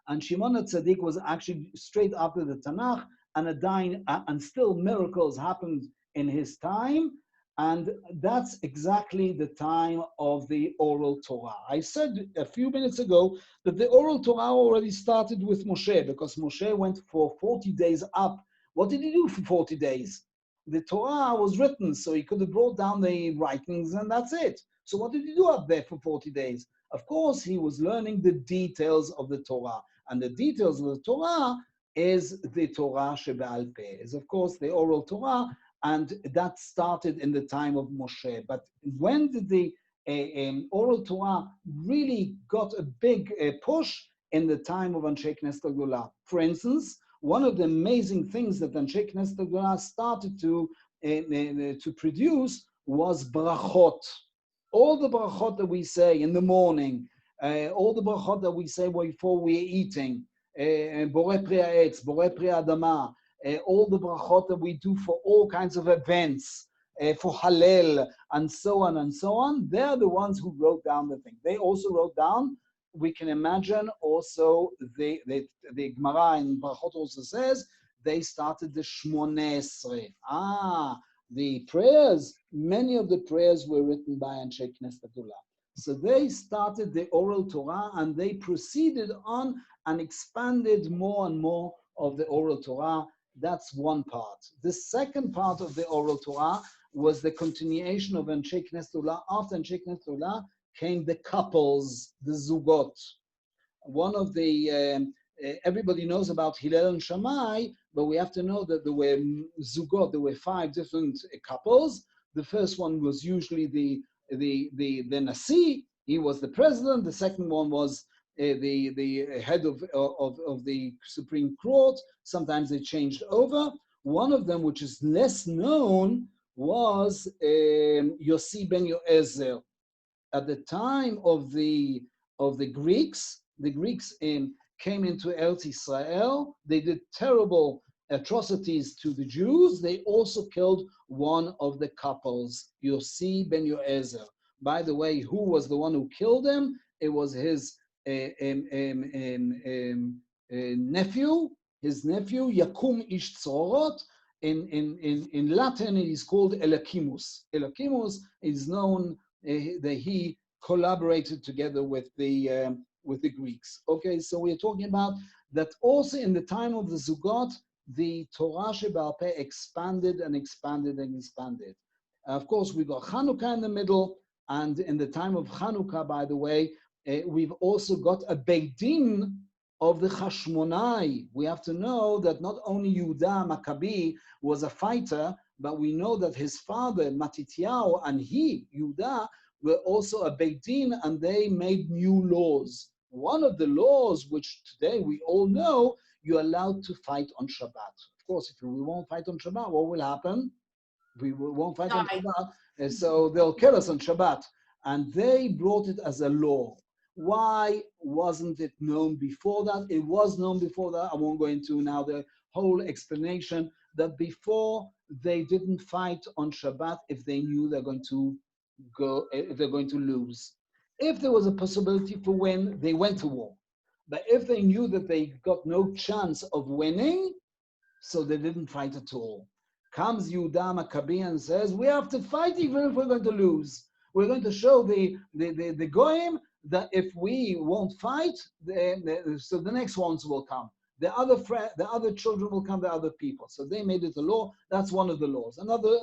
And Shimon HaTzadik was actually straight after the Tanakh, and still miracles happened in his time. And that's exactly the time of the Oral Torah. I said a few minutes ago that the Oral Torah already started with Moshe, because Moshe went for 40 days up. What did he do for 40 days? The Torah was written, so he could have brought down the writings, and that's it. So what did he do up there for 40 days? Of course, he was learning the details of the Torah. And the details of the Torah is the Torah Sheba'al Peh, is of course the Oral Torah, and that started in the time of Moshe. But when did the Oral Torah really got a big push? In the time of Anshei Knesset Hagdolah. For instance, one of the amazing things that Anshei Knesset Hagdolah started to produce was brachot. All the brachot that we say in the morning, all the brachot that we say before we're eating, Borei Pri Ha'etz, Borei Pri Ha'adama, all the brachot that we do for all kinds of events, for Hallel, and so on, they're the ones who wrote down the thing. They also wrote down, we can imagine also, the Gemara in Brachot also says, they started the Shmoneh Esrei. The prayers, many of the prayers were written by Anshei Knesset Hagdolah. So they started the Oral Torah, and they proceeded on and expanded more and more of the Oral Torah. That's one part. The second part of the Oral Torah was the continuation of Anshei Knesset Hagdolah. After Anshei Knesset Hagdolah came the couples, the Zugot. One of the, everybody knows about Hillel and Shammai, but we have to know that there were Zugot, there were 5 different couples. The first one was usually the Nasi, he was the president. The second one was the head of the Supreme Court. Sometimes they changed over. One of them, which is less known, was Yossi ben Yoezer. At the time of the Greeks, came into Eretz Israel. They did terrible atrocities to the Jews, they also killed one of the couples, Yossi ben Yoezer. By the way, who was the one who killed him? It was his nephew, Yakum Ish Tzorot. In Latin, it is called Elakimus. Elakimus is known that he collaborated together with the Greeks. Okay, so we're talking about that also in the time of the Zugot, the Torah Sheba'al Peh expanded and expanded and expanded. Of course, we got Chanukah in the middle, and in the time of Chanukah, by the way, we've also got a Beit Din of the Hashmonai. We have to know that not only Yehuda Maccabi was a fighter, but we know that his father, Matityahu, and he, Yehuda, were also a Beit Din, and they made new laws. One of the laws, which today we all know, you're allowed to fight on Shabbat. Of course, if we won't fight on Shabbat, what will happen? We won't fight on Shabbat, and so they'll kill us on Shabbat. And they brought it as a law. Why wasn't it known before that? It was known before that. I won't go into now the whole explanation that before they didn't fight on Shabbat if they knew they're going to lose. If there was a possibility for win, they went to war. But if they knew that they got no chance of winning, so they didn't fight at all. Comes Yehuda Maccabi and says, we have to fight even if we're going to lose. We're going to show the Goyim that if we won't fight, so the next ones will come. The other children will come, the other people. So they made it a law. That's one of the laws.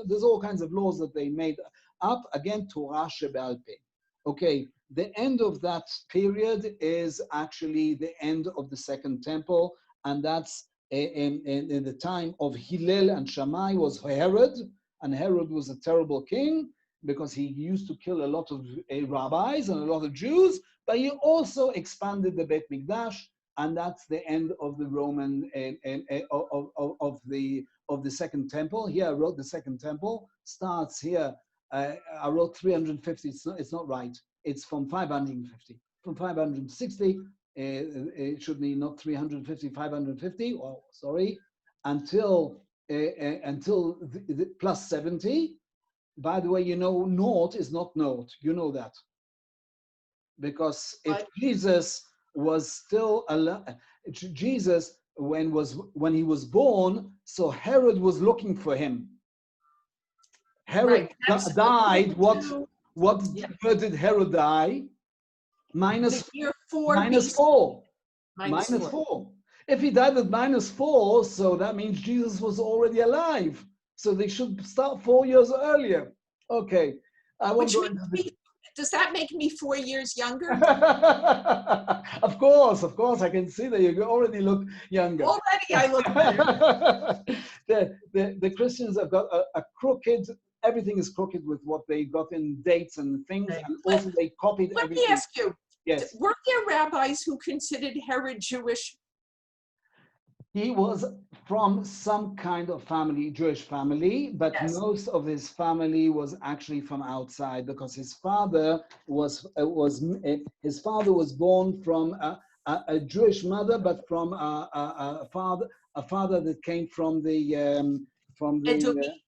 There's all kinds of laws that they made up. Again, Torah Sheba'al Peh. Okay, the end of that period is actually the end of the Second Temple, and that's in the time of Hillel and Shammai was Herod, and Herod was a terrible king because he used to kill a lot of rabbis and a lot of Jews, but he also expanded the Beit Mikdash, and that's the end of the Roman of the Second Temple. Here I wrote the Second Temple starts here. I wrote 350. It's not right. It's from 550. From 560. It should be not 350, 550. Oh, sorry, until plus 70. By the way, you know, naught is not naught. You know that because if Jesus was still alive, Jesus when he was born, so Herod was looking for him. Herod died. What year did Herod die? Minus 4. Minus 4. If he died at -4, so that means Jesus was already alive. So they should start 4 years earlier. Okay. Does that make me 4 years younger? Of course. I can see that you already look younger. Already I look better. The Christians have got a crooked, everything is crooked with what they got in dates and things, and also they copied everything. Let me ask you, yes. Were there rabbis who considered Herod Jewish? He was from some kind of family, Jewish family, but most of his family was actually from outside because his father was born from a Jewish mother, but from a father that came from the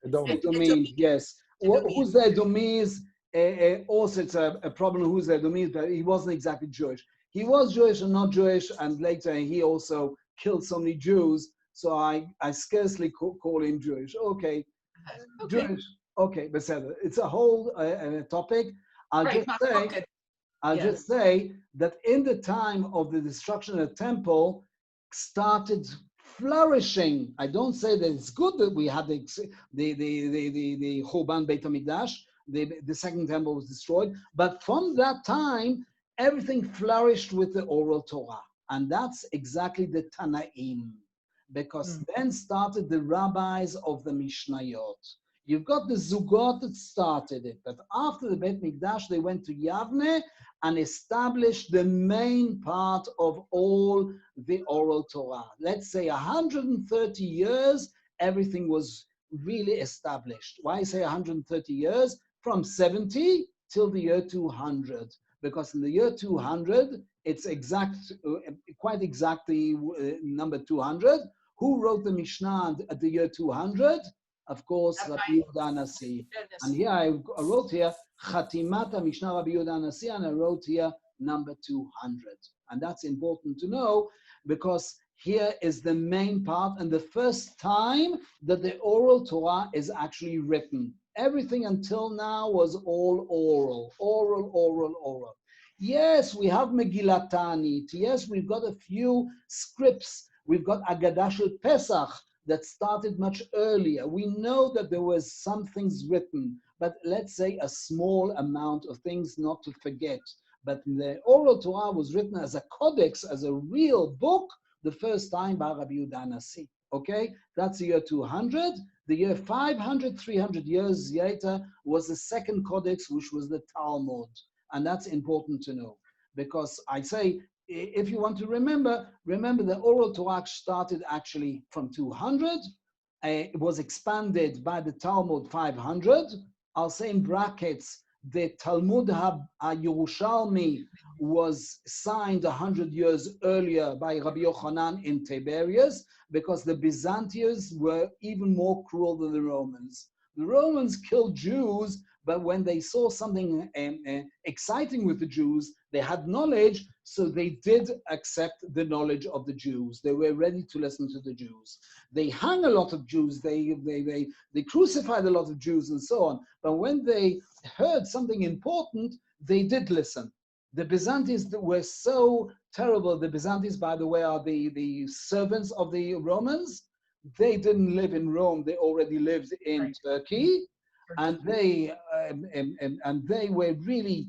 Edomim. Yes. Who's the Edomis? Also, it's a problem who's the Edomis, but he wasn't exactly Jewish. He was Jewish and not Jewish, and later he also killed so many Jews, so I scarcely call him Jewish. Okay. Jewish. Okay, but it's a whole topic. I'll just say that in the time of the destruction of the temple, started flourishing. I don't say that it's good that we had the Churban Beit HaMikdash, the Second Temple was destroyed, but from that time, everything flourished with the Oral Torah. And that's exactly the Tanaim, because then started the rabbis of the Mishnayot. You've got the Zugot that started it, but after the Beit Mikdash, they went to Yavne and established the main part of all the Oral Torah. Let's say 130 years, everything was really established. Why say 130 years? From 70 till the year 200. Because in the year 200, it's quite exactly number 200. Who wrote the Mishnah at the year 200? Of course, Rabbi Yehuda Nasi. And here I wrote here, Chatimata Mishnah Rabbi Yehuda Nasi, and I wrote here number 200. And that's important to know because here is the main part and the first time that the oral Torah is actually written. Everything until now was all oral. Yes, we have Megillat Ta'anit. Yes, we've got a few scripts. We've got Agadah Shel Pesach that started much earlier. We know that there was some things written, but let's say a small amount of things not to forget. But the oral Torah was written as a codex, as a real book, the first time by Rabbi Yehuda Nasi. Okay, that's the year 200. The year 500, 300 years later was the second codex, which was the Talmud. And that's important to know. Because I say, if you want to remember the oral Torah started actually from 200. It was expanded by the Talmud 500. I'll say in brackets, the Talmud HaYerushalmi was signed 100 years earlier by Rabbi Yochanan in Tiberias because the Byzantines were even more cruel than the Romans. The Romans killed Jews, but when they saw something exciting with the Jews, they had knowledge, so they did accept the knowledge of the Jews. They were ready to listen to the Jews. They hung a lot of Jews, they crucified a lot of Jews and so on. But when they heard something important, they did listen. The Byzantines were so terrible. The Byzantines, by the way, are the servants of the Romans. They didn't live in Rome. They already lived in Turkey. And they were really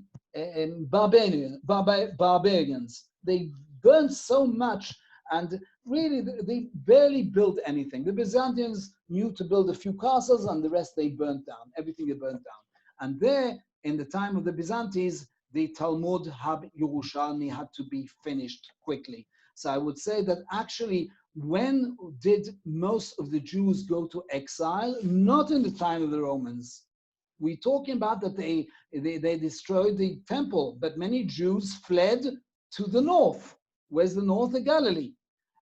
barbarians. They burned so much, and really they barely built anything. The Byzantines knew to build a few castles, and the rest they burnt down. Everything they burnt down. And there, in the time of the Byzantines, the Talmud Yerushalmi had to be finished quickly. So I would say that actually, when did most of the Jews go to exile? Not in the time of the Romans. We're talking about that they destroyed the temple, but many Jews fled to the north. Where's the north? The Galilee.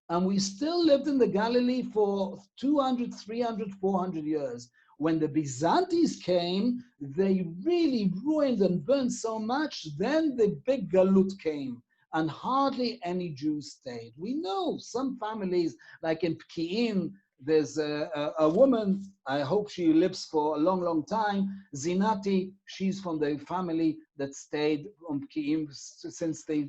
And we still lived in the Galilee for 200, 300, 400 years. When the Byzantines came, they really ruined and burned so much, then the big Galut came. And hardly any Jews stayed. We know some families, like in Pki'in, there's a woman, I hope she lives for a long, long time, Zinati, she's from the family that stayed on Pki'in since the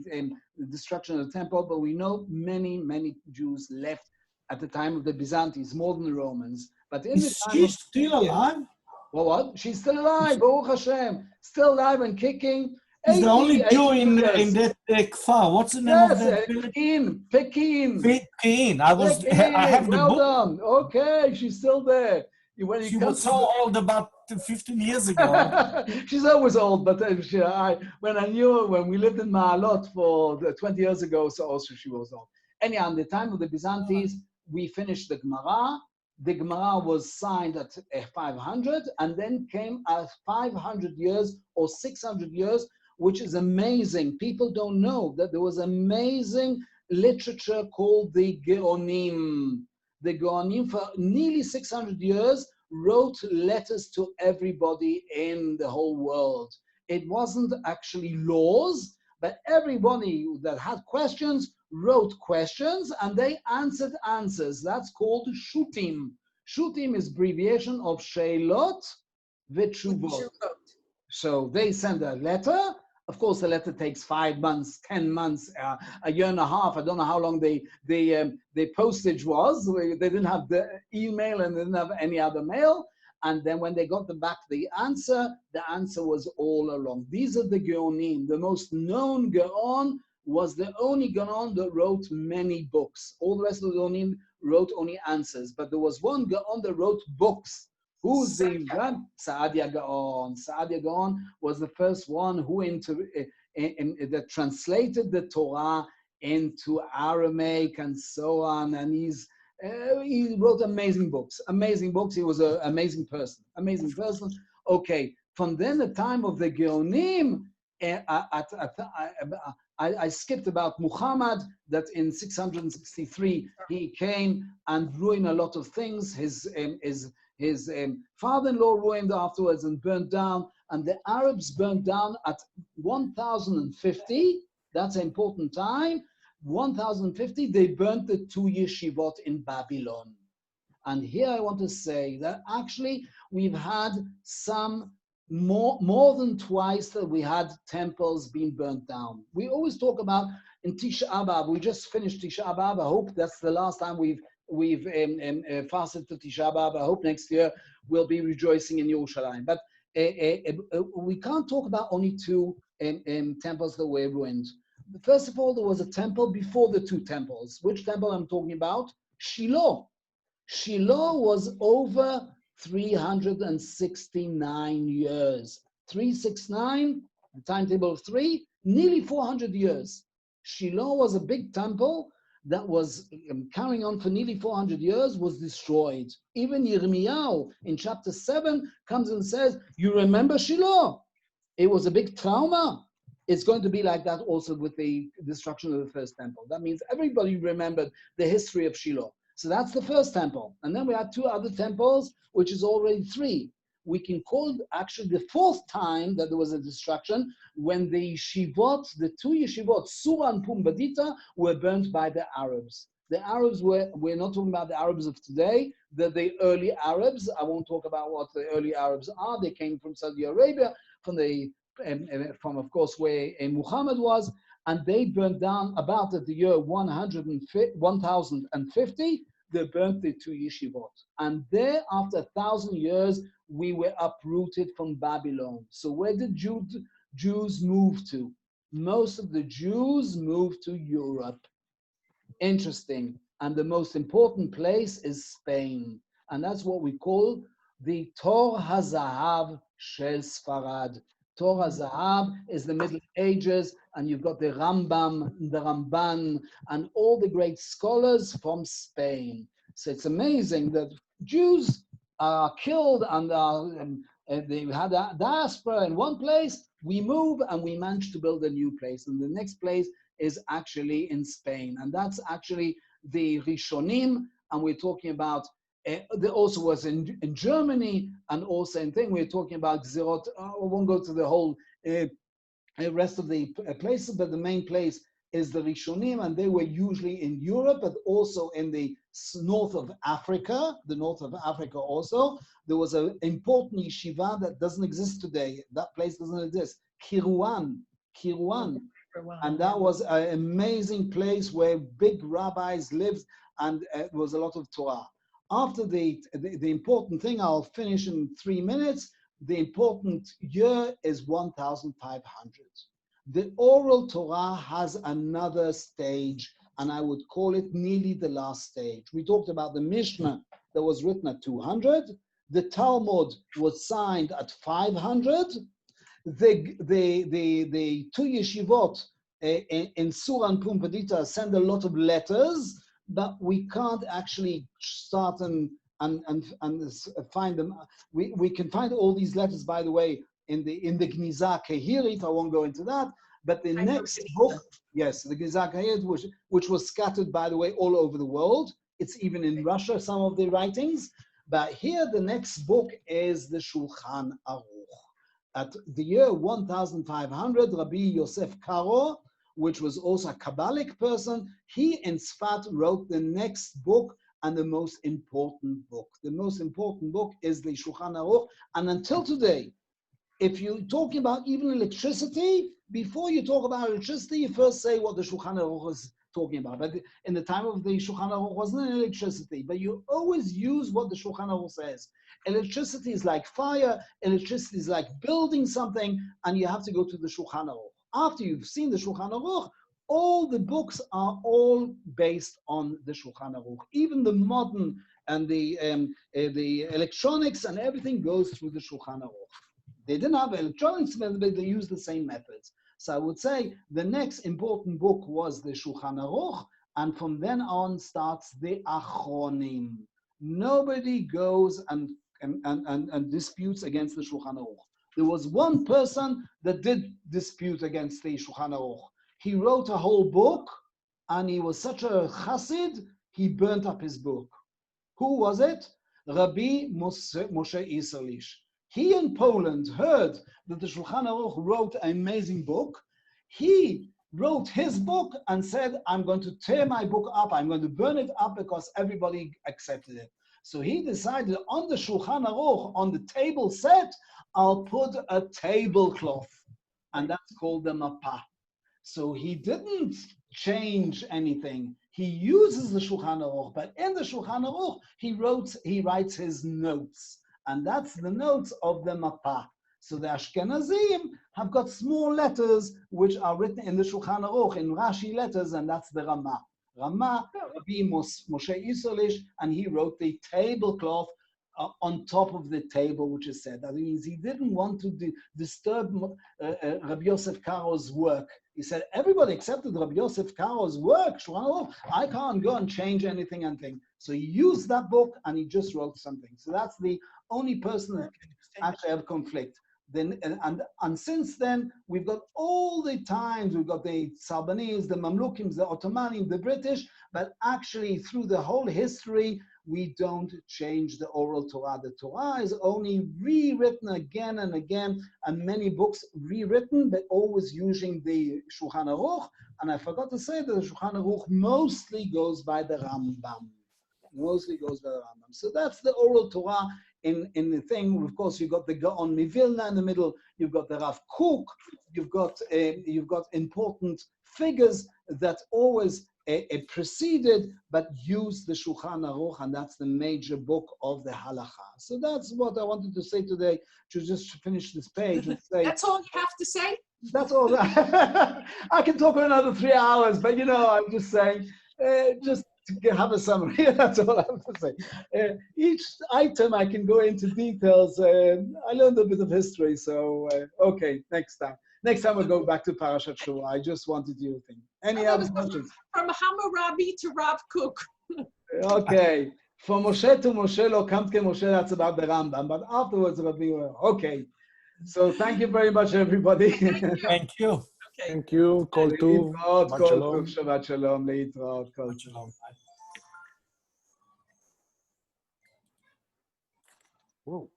destruction of the temple, but we know many, many Jews left at the time of the Byzantines, more than the Romans. But in Is the time she of, still alive? well, what? She's still alive, Baruch Hashem, still alive and kicking. She's the only Jew in that kfar. What's the name of that village? Pekin. Pekin. I have the book. Well done. Okay, she's still there. She was so old about 15 years ago. She's always old, but when I knew her, when we lived in Ma'alot for 20 years ago, so also she was old. Anyhow, in the time of the Byzantines, we finished the Gemara. The Gemara was signed at 500, and then came 500 years or 600 years, which is amazing. People don't know that there was amazing literature called the Geonim. The Geonim, for nearly 600 years, wrote letters to everybody in the whole world. It wasn't actually laws, but everybody that had questions wrote questions, and they answered answers. That's called Shutim. Shutim is abbreviation of Sheilot v'Tshuvot. So they send a letter. Of course, the letter takes 5 months, 10 months, a year and a half. I don't know how long the postage was. They didn't have the email and they didn't have any other mail. And then when they got back the answer was all along. These are the Geonim. The most known Geon was the only Geon that wrote many books. All the rest of the Geonim wrote only answers. But there was one Geon that wrote books. Who's the Saadia Gaon? Saadia Gaon was the first one who that translated the Torah into Aramaic and so on. And he wrote amazing books. Amazing books. He was an amazing person. Amazing person. Okay. From then, the time of the Geonim, at I skipped about Muhammad, that in 663 he came and ruined a lot of things. His father-in-law ruined afterwards and burnt down, and the Arabs burnt down at 1050. That's an important time. 1050, they burnt the 2 yeshivot in Babylon. And here I want to say that actually we've had some more than twice that we had temples being burnt down. We always talk about in Tisha B'Av. We just finished Tisha B'Av. I hope that's the last time we've fasted for Tisha B'Av. I hope next year we'll be rejoicing in Yerushalayim. But we can't talk about only 2 temples that were ruined. First of all, there was a temple before the 2 temples. Which temple I'm talking about? Shiloh. Shiloh was over 369 years. 369, the timetable of 3, nearly 400 years. Shiloh was a big temple that was carrying on for nearly 400 years, was destroyed. Even Yirmiyahu in chapter 7 comes and says, you remember Shiloh? It was a big trauma. It's going to be like that also with the destruction of the first temple. That means everybody remembered the history of Shiloh. So that's the first temple. And then we had 2 other temples, which is already 3. We can call actually the 4th time that there was a destruction when the yeshivot, the 2 yeshivot, Sura and Pumbedita, were burnt by the Arabs. The Arabs we're not talking about the Arabs of today, the early Arabs. I won't talk about what the early Arabs are. They came from Saudi Arabia, from of course where Muhammad was, and they burned down about at the year 1050. They burnt the 2 yeshivot, and there after 1,000 years we were uprooted from Babylon. So where did Jews move to? Most of the Jews moved to Europe. Interesting. And the most important place is Spain, and that's what we call the Tor HaZahav Shel Sfarad. Tor HaZahav is the Middle Ages, and you've got the Rambam, the Ramban, and all the great scholars from Spain. So it's amazing that Jews are killed and they had a diaspora in one place. We move and we manage to build a new place. And the next place is actually in Spain. And that's actually the Rishonim. And we're talking about there also was in Germany, and also in thing we're talking about Gzirot. I won't go to the whole rest of the places, but the main place is the Rishonim, and they were usually in Europe, but also in the north of Africa. The north of Africa also. There was an important yeshiva that doesn't exist today. That place doesn't exist. Kiruan. And that was an amazing place where big rabbis lived, and it was a lot of Torah. After the important thing, I'll finish in 3 minutes. The important year is 1500. The Oral Torah has another stage, and I would call it nearly the last stage. We talked about the Mishnah that was written at 200. The Talmud was signed at 500. The 2 yeshivot in Surah and Pumbedita send a lot of letters, but we can't actually start and find them. We can find all these letters, by the way, in the Gniza Kehirit. I won't go into that. But the next book, yes, the Gniza Kehirit, which was scattered, by the way, all over the world. It's even in Russia, some of the writings. But here, the next book is the Shulchan Aruch. At the year 1500, Rabbi Yosef Karo, which was also a Kabbalic person, he in Sfat wrote the next book and the most important book. The most important book is the Shulchan Aruch. And until today, if you're talking about even electricity, before you talk about electricity, you first say what the Shulchan Aruch is talking about. But in the time of the Shulchan Aruch, wasn't electricity, but you always use what the Shulchan Aruch says. Electricity is like fire, electricity is like building something, and you have to go to the Shulchan Aruch. After you've seen the Shulchan Aruch, all the books are all based on the Shulchan Aruch. Even the modern and the electronics and everything goes through the Shulchan Aruch. They didn't have electronics, but they used the same methods. So I would say the next important book was the Shulchan Aruch, and from then on starts the Achronim. Nobody goes and disputes against the Shulchan Aruch. There was one person that did dispute against the Shulchan Aruch. he wrote a whole book, and he was such a chassid, he burnt up his book. Who was it? Rabbi Moshe Isserlich. He in Poland heard that the Shulchan Aruch wrote an amazing book. He wrote his book and said, I'm going to tear my book up, I'm going to burn it up because everybody accepted it. So he decided on the Shulchan Aruch, on the table set, I'll put a tablecloth, and that's called the Mapa. So he didn't change anything. He uses the Shulchan Aruch, but in the Shulchan Aruch, he writes his notes, and that's the notes of the Mapa. So the Ashkenazim have got small letters which are written in the Shulchan Aruch, in Rashi letters, and that's the Ramah. Ramah, Rabbi Moshe Isserlich, and he wrote the tablecloth on top of the table, which is said. That means he didn't want to disturb Rabbi Yosef Karo's work. He said, everybody accepted Rabbi Yosef Karo's work. I can't go and change anything and think. So he used that book and he just wrote something. So that's the only person that can actually have conflict. Then, and since then, we've got all the times, we've got the Sarbanis, the Mamlukim, the Ottomanim, the British, but actually through the whole history, we don't change the oral Torah. The Torah is only rewritten again and again, and many books rewritten, but always using the Shulchan Aruch. And I forgot to say that the Shulchan Aruch mostly goes by the Rambam. Mostly goes by the Rambam. So that's the oral Torah in the thing. Of course, you've got the Gaon Mivilna in the middle. You've got the Rav Kook. You've got important figures that always preceded, but used the Shulchan Aruch, and that's the major book of the Halacha. So that's what I wanted to say today, to just finish this page and say. That's all you have to say? That's all. I can talk for another 3 hours, but I'm just saying, just to have a summary. That's all I have to say. Each item I can go into details. I learned a bit of history, so okay, next time. Next time we'll go back to Parashat Shuvah. I just wanted you to think. Any other questions? From Hammurabi to Rav Kook. Okay. From Moshe to Moshe lo kamt ke Moshe, that's about the Rambam. But afterwards, Rabbi, okay. So thank you very much, everybody. Thank you. Okay. Thank you. Kol Tuv. Shabbat Shalom. Leitrot. Kol Shalom. Whoa.